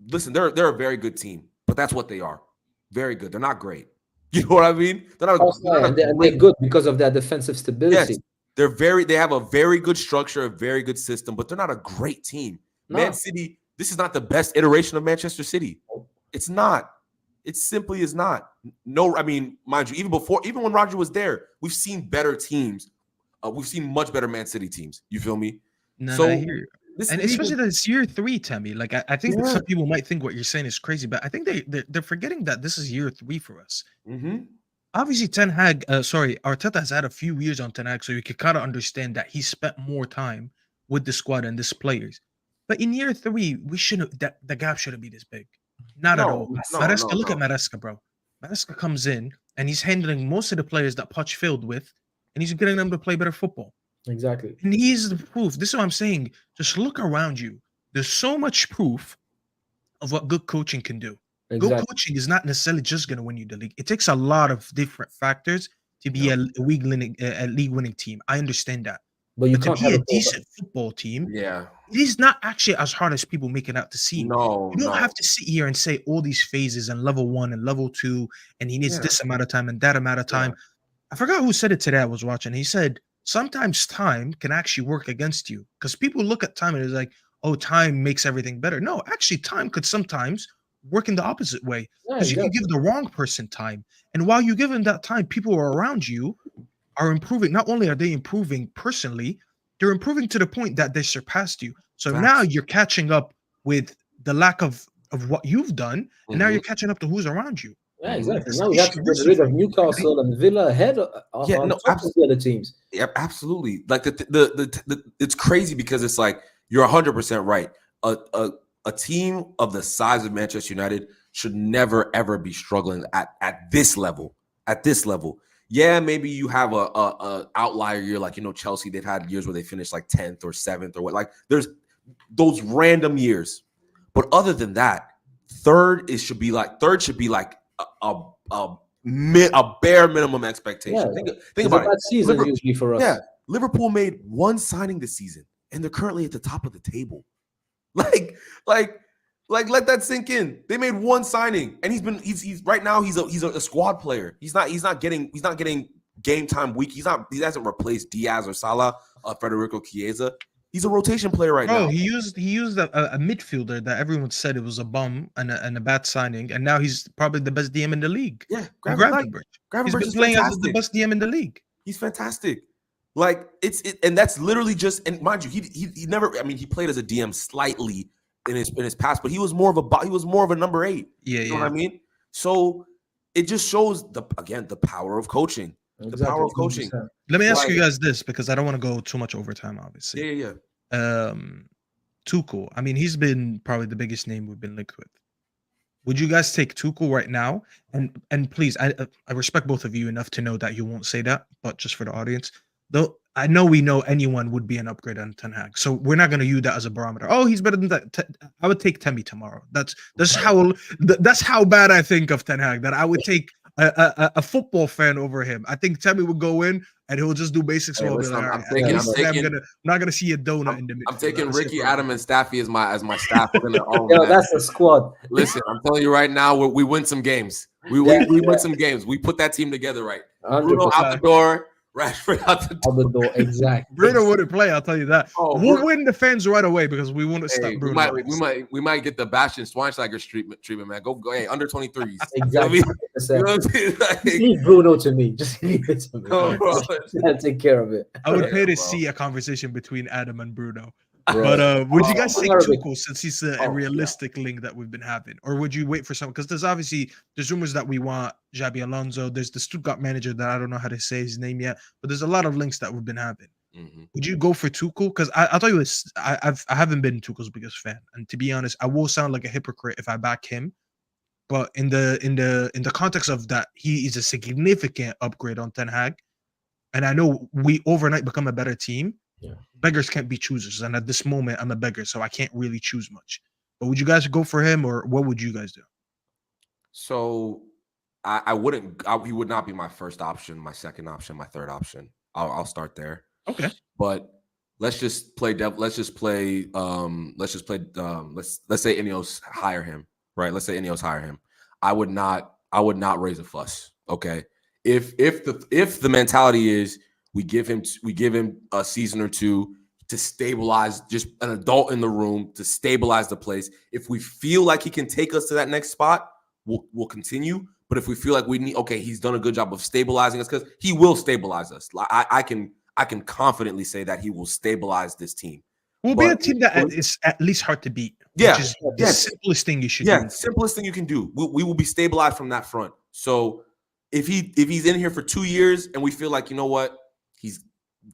listen, they're a very good team, but that's what they are. Very good. They're not great. You know what I mean? They're good because of their defensive stability. Yes, they have a very good structure, a very good system, but they're not a great team. No. Man City, this is not the best iteration of Manchester City. It's not. It simply is not. No, I mean, mind you, even when Roger was there, we've seen better teams. We've seen much better Man City teams. You feel me? No, I hear you. And especially that it's year 3, Temi. Like I think that some people might think what you're saying is crazy, but I think they're forgetting that this is year 3 for us. Mm-hmm. Obviously, Arteta has had a few years on Ten Hag, so you could kind of understand that he spent more time with the squad and these players. But in year 3, we shouldn't. The gap shouldn't be this big. Not at all. Maresca, look at Maresca, bro. Maresca comes in and he's handling most of the players that Poch failed with, and he's getting them to play better football. Exactly. And he's the proof. This is what I'm saying. Just look around you. There's so much proof of what good coaching can do. Exactly. Good coaching is not necessarily just going to win you the league. It takes a lot of different factors to be a league-winning team. I understand that. But you can't be a decent football team. Yeah. It is not actually as hard as people make it out to seem. No, you don't have to sit here and say all these phases and level 1 and level 2, and he needs this amount of time and that amount of time. Yeah. I forgot who said it today. I was watching. He said, sometimes time can actually work against you because people look at time and it's like, oh, time makes everything better. No, actually, time could sometimes work in the opposite way because you can give the wrong person time. And while you give them that time, people who are around you are improving. Not only are they improving personally, they're improving to the point that they surpassed you. So now you're catching up with the lack of what you've done, and now you're catching up to who's around you. Yeah, exactly. That's Now the we have issue. to get rid of Newcastle and Villa ahead on top of the other teams. Yeah, absolutely. Like it's crazy because it's like you're 100% right. A team of the size of Manchester United should never ever be struggling at this level. At this level, yeah, maybe you have a outlier year like Chelsea. They've had years where they finished like 10th or 7th or what. Like there's those random years, but other than that, third should be like a bare minimum expectation. Yeah, think about it. Bad season usually for us. Yeah, Liverpool made one signing this season, and they're currently at the top of the table. Like, let that sink in. They made one signing, and he's right now he's a squad player. He's not getting game time week. He hasn't replaced Diaz or Salah, Federico Chiesa. He's a rotation player right now. He used a midfielder that everyone said it was a bum and a bad signing, and now he's probably the best DM in the league. Yeah, Gravenberch. He's been playing as the best DM in the league. He's fantastic. Like and that's literally just, and mind you, he never. I mean, he played as a DM slightly in his past, but he was more of a number 8. Yeah, you know what I mean. So it just shows the power of coaching. Exactly. The power of coaching. 100%. Let me ask you guys this, because I don't want to go too much overtime, obviously. Yeah. Tuchel. I mean, he's been probably the biggest name we've been linked with. Would you guys take Tuchel right now? And please, I respect both of you enough to know that you won't say that, but just for the audience, though, I know we know anyone would be an upgrade on Ten Hag, so we're not going to use that as a barometer. Oh, he's better than that. I would take Temi tomorrow. That's how bad I think of Ten Hag, that I would take a football fan over him. I think Temi would go in and he'll just do basics. Hey, listen, I'm not gonna see a donut in the midfield. I'm taking Ricky, Adam, and Staffy as my staff. That's a squad. Listen, I'm telling you right now, we win some games. We win some games. We put that team together right. 100%. Bruno out the door. Rashford out the door. Exactly. Bruno wouldn't play, I'll tell you that. We'll win the fans right away because we want to stop Bruno. We might get the Bastian Schweinsteiger treatment, man. Go, hey, under 23s. Exactly. You know what I mean? Just leave Bruno to me. Just leave it to me. I'll take care of it. I would pay to see a conversation between Adam and Bruno. But would you guys take Tuchel since he's a realistic link that we've been having, or would you wait for someone? Because there's rumors that we want Xabi Alonso. There's the Stuttgart manager that I don't know how to say his name yet, but there's a lot of links that we've been having. Would you go for Tuchel? Because I'll tell you this, I haven't been Tuchel's biggest fan, and to be honest, I will sound like a hypocrite if I back him. But in the context of that, he is a significant upgrade on Ten Hag, and I know we overnight become a better team. Yeah. Beggars can't be choosers, and at this moment, I'm a beggar, so I can't really choose much. But would you guys go for him, or what would you guys do? So, I wouldn't. He would not be my first option, my second option, my third option. I'll start there. Okay. But let's say Ineos hire him, right? Let's say Ineos hire him. I would not raise a fuss. Okay. If the mentality is we give him a season or two to stabilize, just an adult in the room to stabilize the place. If we feel like he can take us to that next spot, we'll continue. But if we feel like he's done a good job of stabilizing us, because he will stabilize us. I can confidently say that he will stabilize this team. We'll be a team that is at least hard to beat. Yeah, which is the simplest thing you should do. Yeah, simplest thing you can do. We will be stabilized from that front. So if he's in here for 2 years and we feel like, you know what,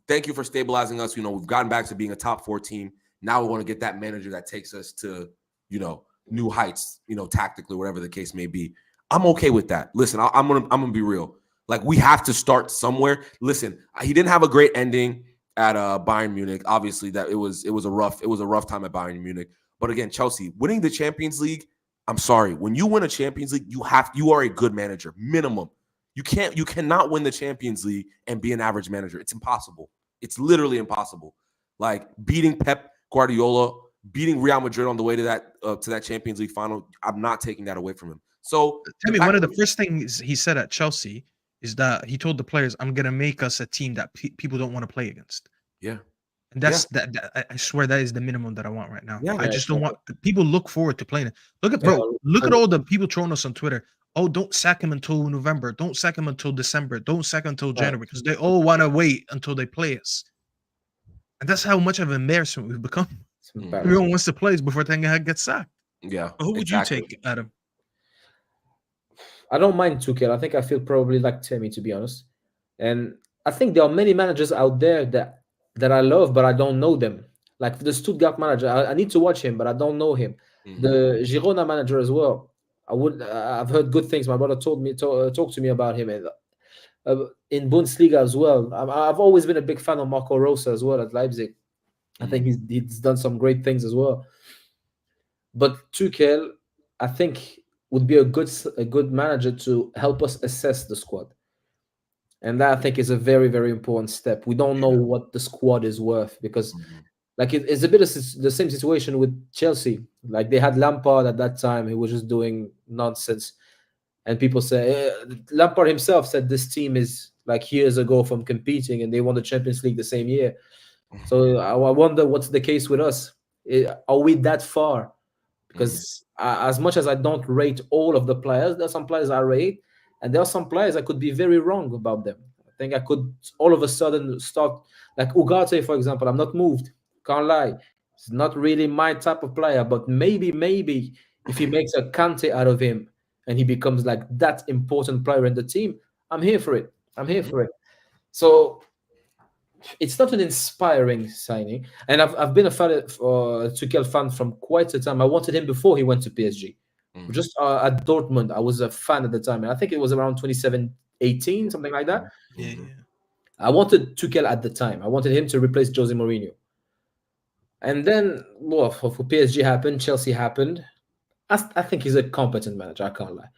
thank you for stabilizing us. You know, we've gotten back to being a top 4 team. Now we want to get that manager that takes us to, new heights, tactically, whatever the case may be. I'm okay with that. Listen, I'm gonna be real. Like, we have to start somewhere. Listen, he didn't have a great ending at Bayern Munich. Obviously, that it was a rough time at Bayern Munich. But again, Chelsea winning the Champions League. I'm sorry, when you win a Champions League, you are a good manager, minimum. You cannot win the Champions League and be an average manager. It's impossible. It's literally impossible. Like, beating Pep Guardiola, beating Real Madrid on the way to that Champions League final, I'm not taking that away from him. So, Temi, one of the first things he said at Chelsea is that he told the players, "I'm gonna make us a team that people don't want to play against." Yeah, and that's that. I swear that is the minimum that I want right now. Yeah, I just don't want people look forward to playing it. Look at all the people trolling us on Twitter. Oh, don't sack him until November. Don't sack him until December. Don't sack him until January, because they all want to wait until they play us. And that's how much of an embarrassment we've become. It's Mm. embarrassing. Everyone wants to play before Ten Hag gets sacked. Yeah. But who would exactly. you take, Adam? I don't mind Tuchel. I think I feel probably like Temi, to be honest. And I think there are many managers out there that I love, but I don't know them. Like the Stuttgart manager, I need to watch him, but I don't know him. Mhm. The Girona manager as well. I've heard good things. My brother talked to me about him, and in Bundesliga as well. I've always been a big fan of Marco Rosa as well at Leipzig. I think he's done some great things as well. But Tuchel, I think, would be a good manager to help us assess the squad, and that I think is a very very important step. We don't know what the squad is worth because, Mhm. like, it's a bit of the same situation with Chelsea. Like they had Lampard at that time; he was just doing nonsense, and people say Lampard himself said this team is like years ago from competing, and they won the Champions League the same year. So I wonder what's the case with us. Are we that far? Because as much as I don't rate all of the players, there are some players I rate, and there are some players I could be very wrong about them. I think I could all of a sudden start like Ugarte, for example. I'm not moved. Can't lie. It's not really my type of player, but maybe if he makes a Kante out of him and he becomes like that important player in the team, I'm here for it. I'm here for it. So it's not an inspiring signing, and I've been a fan of Tuchel fan from quite a time. I wanted him before he went to PSG. Just at Dortmund, I was a fan at the time, and I think it was around 27-18, something like that. Yeah. I wanted Tuchel at the time. I wanted him to replace Jose Mourinho. And then, well, for PSG happened, Chelsea happened. I think he's a competent manager. I can't lie,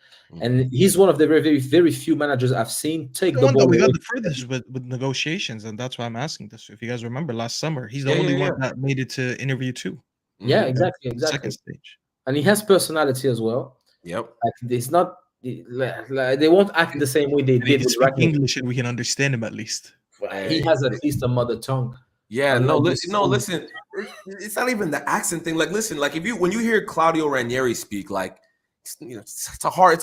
and he's one of the very, very, very few managers I've seen take The the one that ball we got away. the furthest with negotiations, and that's why I'm asking this. If you guys remember last summer, he's the Yeah, only yeah, one that made it to interview 2. Yeah, Mhm. exactly, The exactly. second stage. And he has personality as well. Yep. Like it's not like they won't act the same way they And he did can with speak Ragnick. English, and we can understand him at least. He has at least a mother tongue. Yeah, Unlike no, this some- listen. It's not even the accent thing. Like, listen, like when you hear Claudio Ranieri speak, like, it's hard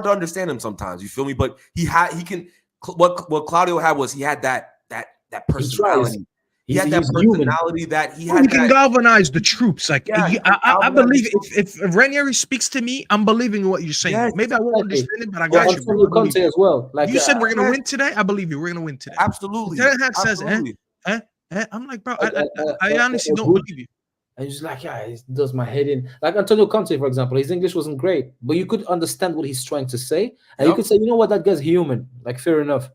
to understand him sometimes. You feel me? But he can. What Claudio had was he had that He tries. personality. He had that He's human. personality that he Well, had. he can That, galvanize the troops. Like Yeah, he can I galvanize believe the troops. if Ranieri speaks to me, I'm believing what you're saying. Yes, Maybe I won't exactly. understand it, but I Or got you, bro. Antonio I believe Conte you. as well. Like You said we're gonna yeah. win today. I believe you. We're gonna win today. Absolutely, Ten Hag says, absolutely. I'm like, bro, I honestly don't good. believe you. And he's like, yeah, it does my head in. Like Antonio Conte, for example, his English wasn't great, but you could understand what he's trying to say, and you could say, you know what, that guy's human. Like, fair enough.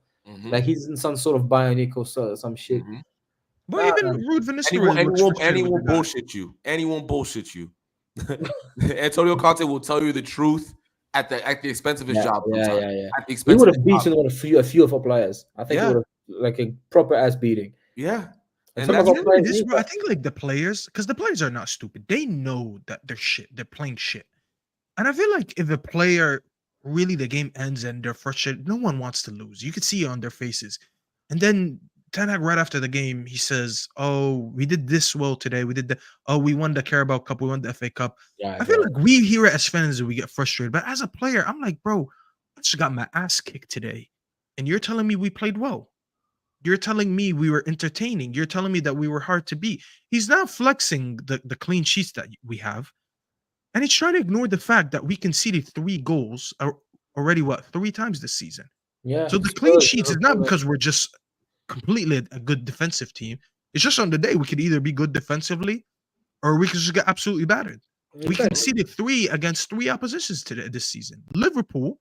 Like he's in some sort of bionic or some shit. But even Ruud van Nistelrooy looks frustrated with the guy. bullshit you. Anyone bullshit you. Antonio Conte will tell you the truth at the expense of his job. Yeah. At the He expense would of have his job. beaten a few of our players. I think Yeah. it would have like a proper ass beating. Yeah. And And some of that's our You know players this, need bro, I that. think like the players, because the players are not stupid. They know that they're shit. They're playing shit. And I feel like if a player really the game ends and they're frustrated, no one wants to lose. You could see it on their faces. And then Ten Hag right after the game, he says, "Oh, we did this well today. We did the we won the Carabao Cup, we won the FA Cup." Yeah, I feel like we hear it as fans and we get frustrated. But as a player, I'm like, bro, I just got my ass kicked today. And you're telling me we played well. You're telling me we were entertaining. You're telling me that we were hard to beat. He's now flexing the clean sheets that we have. And he's trying to ignore the fact that we conceded 3 goals already, 3 times this season. yeah. So the clean sheets is not because we're just completely a good defensive team. It's just on the day we could either be good defensively or we could just get absolutely battered. We conceded 3 against 3 oppositions today this season: Liverpool,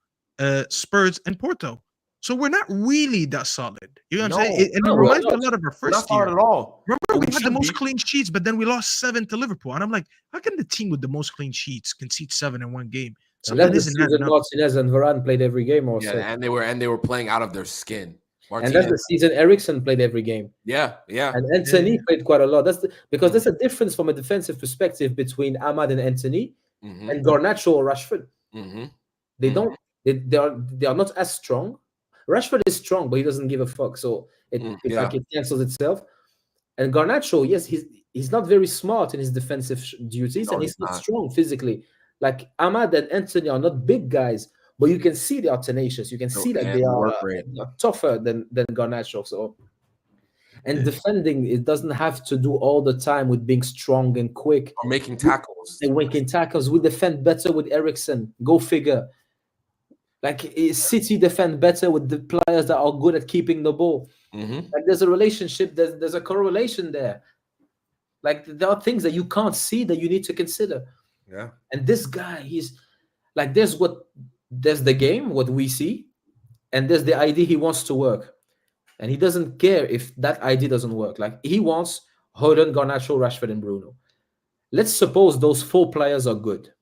Spurs, and Porto. So we're not really that solid. You know what I'm saying? And it reminds me a lot of our We're not first year. solid at all. Remember, we had the should most be. clean sheets, but then we lost 7 to Liverpool. And I'm like, how can the team with the most clean sheets concede 7 in one game? Something Unless the isn't season adding up. Martinez and Varane played every game or Yeah, so. and they were playing out of their skin. And that's Martinez. the season Ericsson played every game. Yeah. And Anthony Yeah. played quite a lot. Because there's a difference from a defensive perspective between Ahmad and Anthony and Garnacho or Rashford. They don't they are not as strong. Rashford is strong, but he doesn't give a fuck. So like it cancels itself. And Garnacho, yes, he's not very smart in his defensive duties, No, and he's he's not not. strong physically. Like Ahmad and Anthony are not big guys, but you can see they are tenacious. You can see that they are tougher than Garnacho. So And defending, it doesn't have to do all the time with being strong and quick. Or making tackles. And making tackles. We defend better with Ericsson. Go figure. Like City defend better with the players that are good at keeping the ball. Like there's a relationship, there's a correlation there. Like there are things that you can't see that you need to consider. Yeah. And this guy, he's like, there's the game, what we see, and there's the idea he wants to work. And he doesn't care if that idea doesn't work. Like he wants Holland, Garnacho, Rashford, and Bruno. Let's suppose those 4 players are good,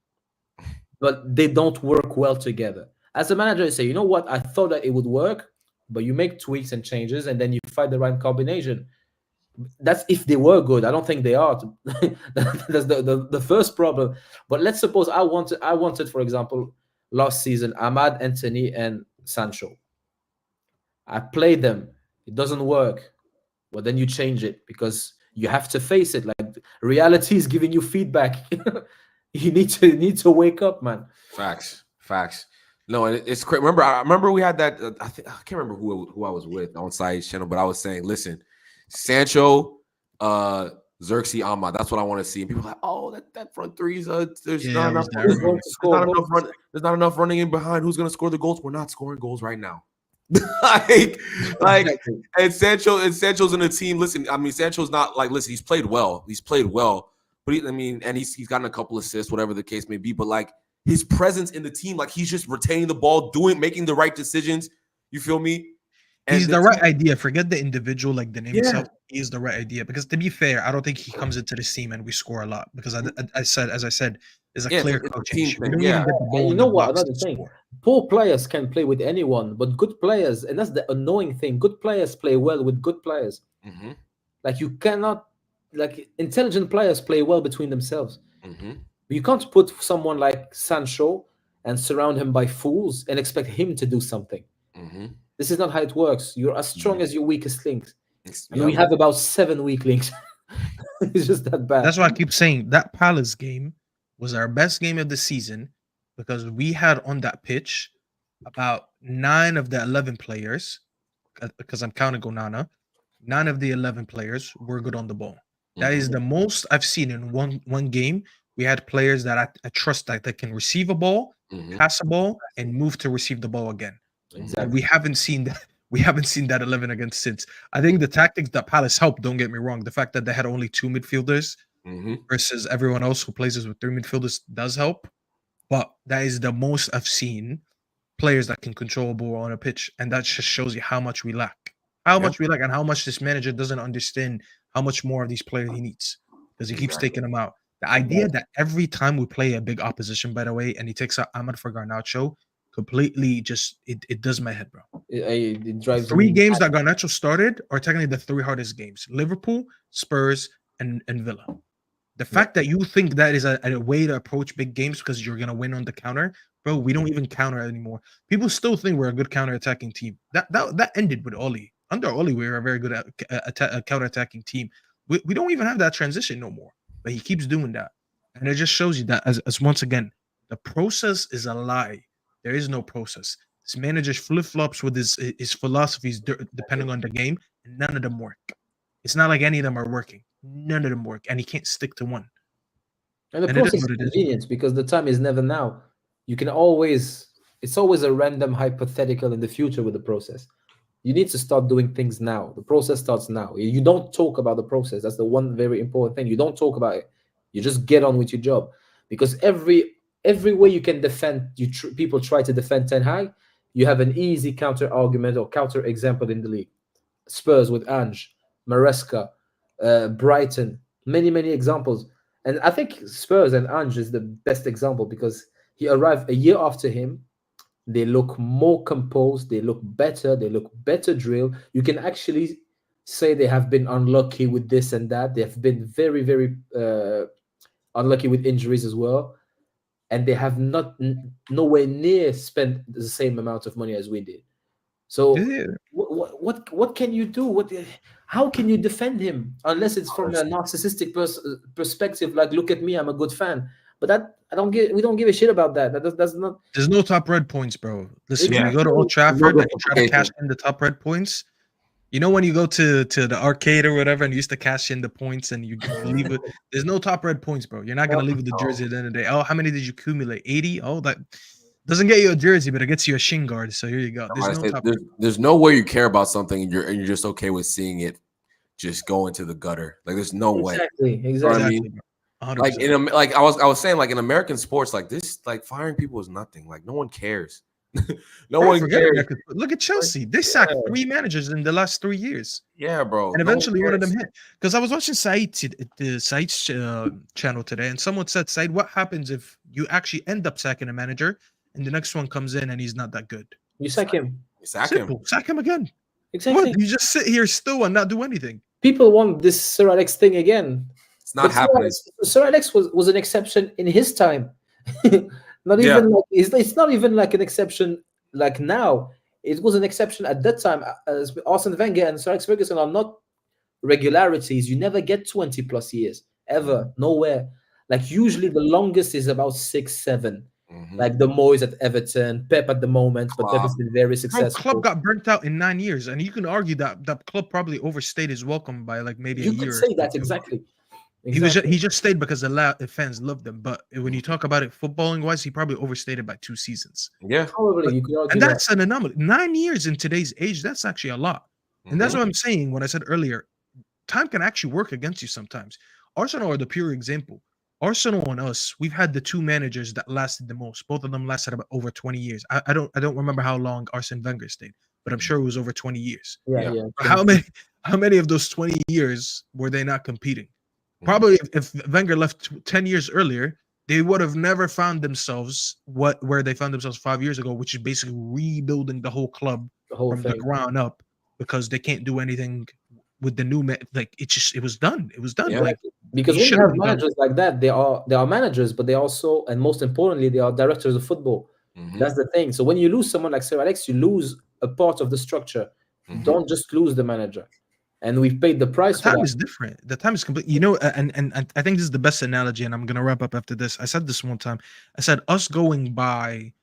but they don't work well together. As a manager, you say, you know what? I thought that it would work, but you make tweaks and changes, and then you find the right combination. That's if they were good. I don't think they are. That's the first problem. But let's suppose I wanted, for example, last season, Ahmad, Anthony, and Sancho. I played them. It doesn't work. But then you change it because you have to face it. Like reality is giving you feedback. You need to wake up, man. Facts. No, and it's crazy. I remember we had that. I can't remember who I was with on Saeed's channel, but I was saying, listen, Sancho, Xerxes, Ahmad. That's what I want to see. And people are like, oh, that front three is there's not enough running in behind. Who's gonna score the goals? We're not scoring goals right now. And Sancho's in the team. Listen, I mean, Sancho's not like, listen, he's played well, but he's gotten a couple assists, whatever the case may be. But like his presence in the team, like he's just retaining the ball, making the right decisions. You feel me? And he's the right idea. Forget the individual, like the name itself. He is the right idea. Because to be fair, I don't think he comes into this team and we score a lot. Because as I said, there's a clear coaching. And you know what? Another thing, poor players can play with anyone, but good players, and that's the annoying thing. Good players play well with good players. Like you cannot, like intelligent players play well between themselves. You can't put someone like Sancho and surround him by fools and expect him to do something. This is not how it works. You're as strong as your weakest links. And we have about 7 weak links. It's just that bad. That's why I keep saying that Palace game was our best game of the season because we had on that pitch about 9 of the 11 players, because I'm counting Onana, 9 of the 11 players were good on the ball. That is the most I've seen in one game. We had players that I trust that they can receive a ball, pass a ball, and move to receive the ball again. Exactly. We haven't seen that. We haven't seen that 11 against since. I think the tactics that Palace helped, don't get me wrong, the fact that they had only 2 midfielders versus everyone else who plays with 3 midfielders does help. But that is the most I've seen players that can control a ball on a pitch. And that just shows you how much we lack. Much we lack and how much this manager doesn't understand how much more of these players he needs. Because he keeps taking them out. The idea that every time we play a big opposition, by the way, and he takes out Ahmad for Garnacho, completely just it does my head, bro. It drives 3 games that Garnacho started are technically the 3 hardest games: Liverpool, Spurs, and Villa. The fact that you think that is a way to approach big games because you're gonna win on the counter, bro. We don't even counter anymore. People still think we're a good counter-attacking team. That ended with Oli. Under Oli, we were a very good counter-attacking team. We don't even have that transition no more. But he keeps doing that, and it just shows you that as once again, the process is a lie. There is no process. This manager flip-flops with his philosophies depending on the game, and none of them work. It's not like any of them are working. None of them work, and he can't stick to one. And the process is convenient because the time is never now. You can always, it's always a random hypothetical in the future with the process. You need to start doing things now. The process starts now. You don't talk about the process. That's the one very important thing. You don't talk about it. You just get on with your job. Because every way you can defend, people try to defend Ten Hag, you have an easy counter argument or counter example in the league. Spurs with Ange, Maresca, Brighton, many examples. And I think Spurs and Ange is the best example because he arrived a year after him. They look more composed. They look better. They look better drilled. You can actually say they have been unlucky with this and that. They have been very unlucky with injuries as well. And they have nowhere near spent the same amount of money as we did. So what can you do? How can you defend him unless it's from a narcissistic perspective? Like, look at me, I'm a good fan. But we don't give a shit about that. That's not. There's no top red points, bro. Listen, when you go to Old Trafford and try to cash in the top red points, You know when you go to the arcade or whatever and you used to cash in the points and you leave it. There's no top red points, bro. You're not gonna leave with the jersey at the end of the day. Oh, how many did you accumulate? 80? Oh, that doesn't get you a jersey, but it gets you a shin guard. So here you go. There's no top. There's no way you care about something and you're just okay with seeing it just go into the gutter. Like there's no way. Exactly. You know what I mean? 100%. Like I was saying, like in American sports, like this, like firing people is nothing. Like no one cares. No one cares. Look at Chelsea. They sacked 3 managers in the last 3 years. Yeah, bro. And eventually one of them hit. Because I was watching Said's channel today, and someone said, Said, what happens if you actually end up sacking a manager and the next one comes in and he's not that good? You sack him. Sack him. Sack him again. Exactly. What? You just sit here still and not do anything. People want this Sir Alex thing again. It's not happening. Sir Alex was an exception in his time. It's not even like an exception like now. It was an exception at that time. As Arsene Wenger and Sir Alex Ferguson are not regularities. You never get 20 plus years ever, nowhere. Like usually the longest is about 6, 7. Like the Moyes at Everton, Pep at the moment, but Pep has been very successful. Club got burnt out in 9 years, and you can argue that that club probably overstayed his welcome by like maybe a year. You could say that exactly. He just stayed because the fans loved him. But when you talk about it footballing wise, he probably overstayed it by 2 seasons. Yeah, probably. You could argue and that's an anomaly. 9 years in today's age, that's actually a lot. And that's what I'm saying when I said earlier, time can actually work against you sometimes. Arsenal are the pure example. Arsenal and us, we've had the 2 managers that lasted the most. Both of them lasted about over 20 years. I don't remember how long Arsene Wenger stayed, but I'm sure it was over 20 years. Yeah. How many of those 20 years were they not competing? Probably if Wenger left 10 years earlier, they would have never found themselves where they found themselves 5 years ago, which is basically rebuilding the whole club from the ground up because they can't do anything with the new it was done. It was done. Yeah. Because when you have managers like that, they are managers, but they also, and most importantly, they are directors of football. That's the thing. So when you lose someone like Sir Alex, you lose a part of the structure. Don't just lose the manager. And we've paid the price. The time is different. The time is complete. You know, and I think this is the best analogy, and I'm gonna wrap up after this. I said this one time. I said us going by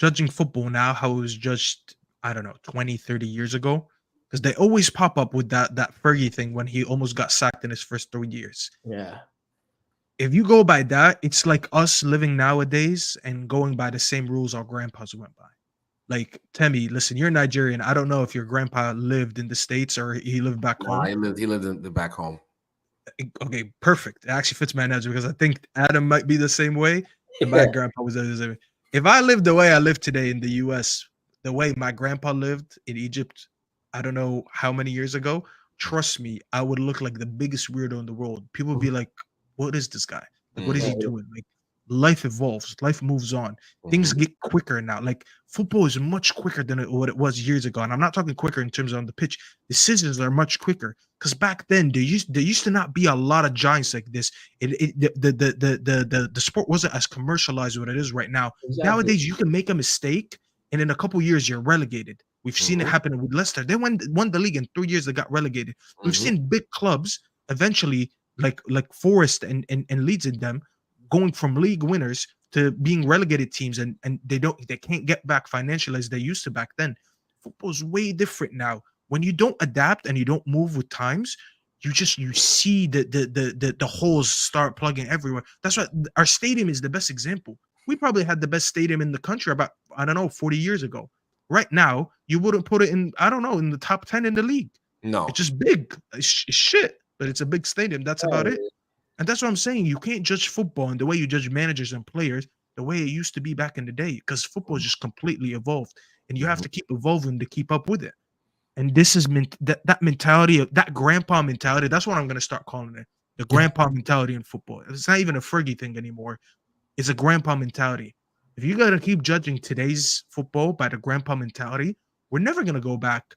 judging football now, how it was judged, I don't know, 20, 30 years ago. Because they always pop up with that Fergie thing when he almost got sacked in his first 3 years. Yeah. If you go by that, it's like us living nowadays and going by the same rules our grandpas went by. Like, Temi, listen, you're Nigerian. I don't know if your grandpa lived in the States or he lived back home. He lived in the back home. Okay, perfect. It actually fits my analogy because I think Adam might be the same way. And my grandpa was the same way. If I lived the way I live today in the US, the way my grandpa lived in Egypt, I don't know how many years ago, trust me, I would look like the biggest weirdo in the world. People would be like, what is this guy? Like, what is he doing? Like, life evolves, life moves on. Things get quicker now. Like, football is much quicker than what it was years ago. And I'm not talking quicker in terms of on the pitch. Decisions are much quicker. Because back then there used to not be a lot of giants like this. The sport wasn't as commercialized as what it is right now. Exactly. Nowadays, you can make a mistake, and in a couple years you're relegated. We've seen it happen with Leicester. They won the league in 3 years. They got relegated. We've seen big clubs eventually, like Forest and Leeds in them, going from league winners to being relegated teams, and they can't get back financially as they used to back then. Football's way different now. When you don't adapt and you don't move with times, you see the holes start plugging everywhere. That's why our stadium is the best example. We probably had the best stadium in the country about, I don't know, 40 years ago. Right now, you wouldn't put it in, I don't know, in the top 10 in the league. No. It's just big. It's shit, but it's a big stadium. That's about it. And that's what I'm saying. You can't judge football and the way you judge managers and players the way it used to be back in the day, because football is just completely evolved, and you have to keep evolving to keep up with it. And this is that mentality of that grandpa mentality. That's what I'm going to start calling it. The grandpa mentality in football. It's not even a Fergie thing anymore. It's a grandpa mentality. If you got to keep judging today's football by the grandpa mentality, we're never going to go back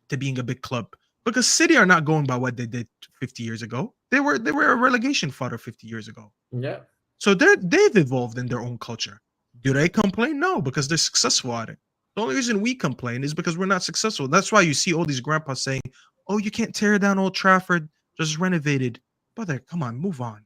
to being a big club, because City are not going by what they did 50 years ago. They were a relegation fodder 50 years ago. Yeah. So they've evolved in their own culture. Do they complain? No, because they're successful at it. The only reason we complain is because we're not successful. That's why you see all these grandpas saying, "Oh, you can't tear down Old Trafford, just renovated." Brother, come on, move on.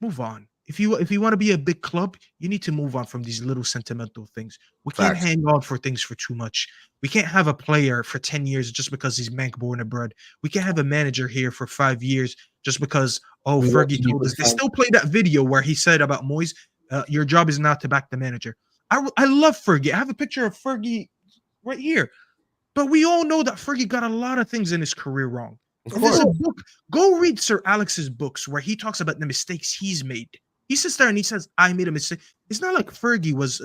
Move on. If you want to be a big club, you need to move on from these little sentimental things. We can't Facts. hang on for things for too much. We can't have a player for 10 years just because he's Mank born and bred. We can't have a manager here for 5 years just because We want Fergie to be told us. good They fans. still play that video where he said about Moyes, your job is not to back the manager. I love Fergie. I have a picture of Fergie right here. But we all know that Fergie got a lot of things in his career wrong. Of And there's a course. book. Go read Sir Alex's books where he talks about the mistakes he's made. He sits there and he says, "I made a mistake." It's not like Fergie was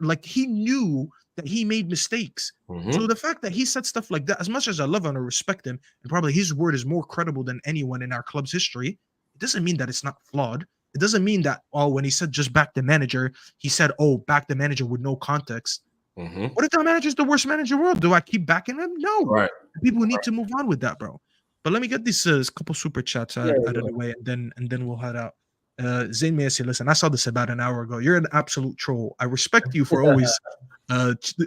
like he knew that he made mistakes. Mhm. So the fact that he said stuff like that, as much as I love and I respect him, and probably his word is more credible than anyone in our club's history, it doesn't mean that it's not flawed. It doesn't mean that when he said just back the manager, he said, back the manager with no context. Mhm. What if that manager's the worst manager in the world? Do I keep backing him? No. Right. People need to move on with that, bro. But let me get these couple super chats out of the way, and then we'll head out. Zayn Messi, listen, I saw this about an hour ago. You're an absolute troll. I respect you for always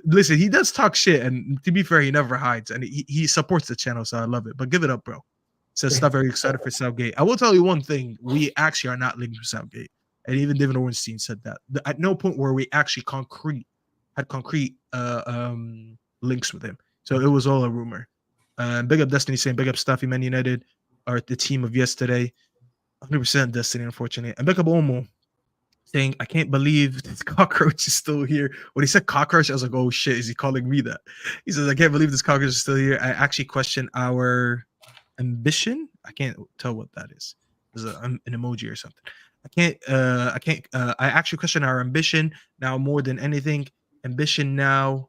listen. He does talk shit, and to be fair, he never hides, and he supports the channel, so I love it. But give it up, bro. Says stuff very excited for Southgate. I will tell you one thing: we actually are not linked to Southgate, and even David Ornstein said that. At no point were we actually had concrete links with him. So it was all a rumor. Big up Destiny saying big up Stuffy Man United are the team of yesterday. 100% Destiny, unfortunately. And big up Omo saying, I can't believe this cockroach is still here. When he said cockroach, I was like, oh shit, is he calling me that? He says, I can't believe this cockroach is still here. I actually question our ambition. I can't tell what that is. There's an emoji or something. I actually question our ambition now more than anything. Ambition now.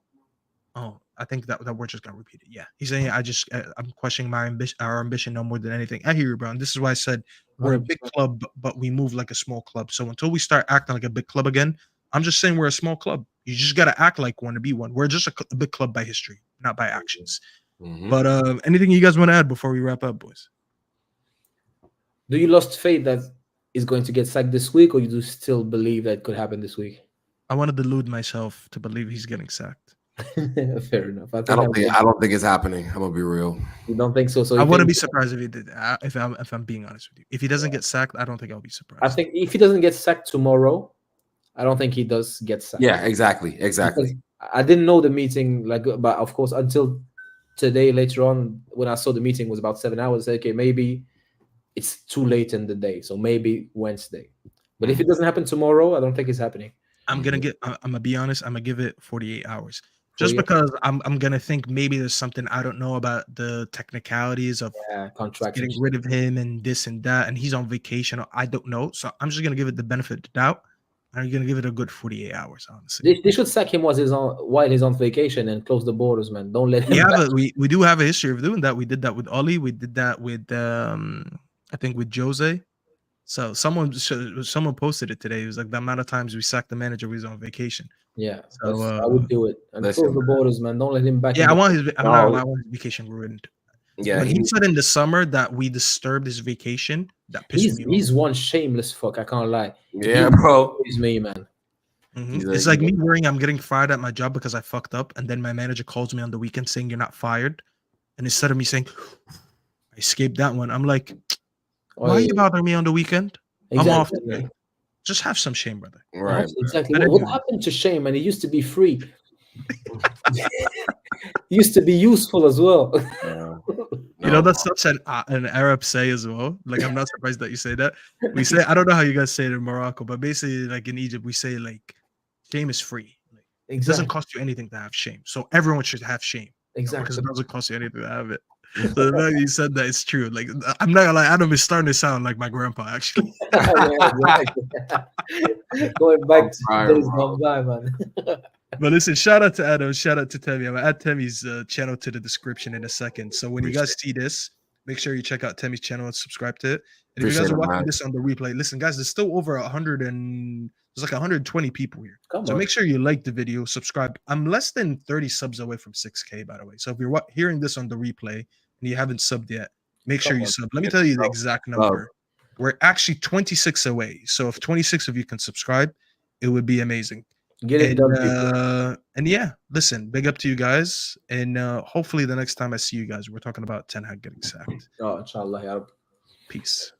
Oh, I think that we're just gonna repeat it. Yeah, he's saying I'm questioning our ambition no more than anything. I hear you, bro. And this is why I said we're a big club, but we move like a small club. So until we start acting like a big club again, I'm just saying we're a small club. You just gotta act like one to be one. We're just a big club by history, not by actions. Mhm. But anything you guys want to add before we wrap up, boys? Do you lost faith that he's going to get sacked this week, or you do still believe that could happen this week? I want to delude myself to believe he's getting sacked. Fair enough. I don't think it's happening. I'm gonna be real. You don't think so? So I you wouldn't think- be surprised if he did. If I'm being honest with you, if he doesn't get sacked, I don't think I'll be surprised. I think if he doesn't get sacked tomorrow, I don't think he does get sacked. Yeah, exactly. Because I didn't know the meeting, but of course until today later on when I saw the meeting was about 7 hours. I said, okay, maybe it's too late in the day, so maybe Wednesday. But if it doesn't happen tomorrow, I don't think it's happening. I'm gonna be honest. I'm gonna give it 48 hours, just 48? because I'm gonna think maybe there's something I don't know about the technicalities of Contracts getting rid of him and this and that, and he's on vacation. I don't know, so I'm just gonna give it the benefit of the doubt. I'm gonna give it a good 48 hours, honestly. They should sack him while he's on vacation and close the borders, man. Don't let him. We do have a history of doing that. We did that with Oli. We did that with I think with Jose. So someone posted it today. It was like the amount of times we sacked the manager when he's on vacation. Yeah, So, I would do it and close listen, the borders, man. Don't let him back. Yeah, I want his vacation ruined. Yeah, When he said in the summer that we disturbed his vacation, that pissed me off. He's one shameless fuck. I can't lie. yeah, bro. He's me, man. It's like me worrying I'm getting fired at my job because I fucked up, and then my manager calls me on the weekend saying you're not fired, and instead of me saying I escaped that one, I'm like, why are you bothering me on the weekend? Exactly. I'm off today. Just have some shame, brother. Right. Exactly. But What anyway. happened to Shane, man? He used to be free. He used to be useful as well. You know, that's such an Arab say as well. Like, I'm not surprised that you say that. We say, I don't know how you guys say it in Morocco, but basically, like in Egypt, we say like shame is free. Like, it doesn't cost you anything to have shame. So everyone should have shame. Exactly. Because it doesn't cost you anything to have it. So the fact you said that it's true. Like, I'm not gonna lie, Adam is starting to sound like my grandpa, actually. Yeah, exactly. Going back to days gone by, man. But listen, shout out to Adam, shout out to Temi. I'm gonna add Temi's channel to the description in a second. So when you guys see this, make sure you check out Temi's channel and subscribe to it. And if you guys are watching this on the replay, listen, guys, there's still over 120 people here. So make sure you like the video, subscribe. I'm less than 30 subs away from 6K, by the way. So if you're hearing this on the replay and you haven't subbed yet, make sure you sub. Let me tell you the exact number. We're actually 26 away. So if 26 of you can subscribe, it would be amazing. Get it done. And yeah, listen, big up to you guys. And hopefully the next time I see you guys, we're talking about Ten Hag getting sacked. Oh, inshallah. Peace.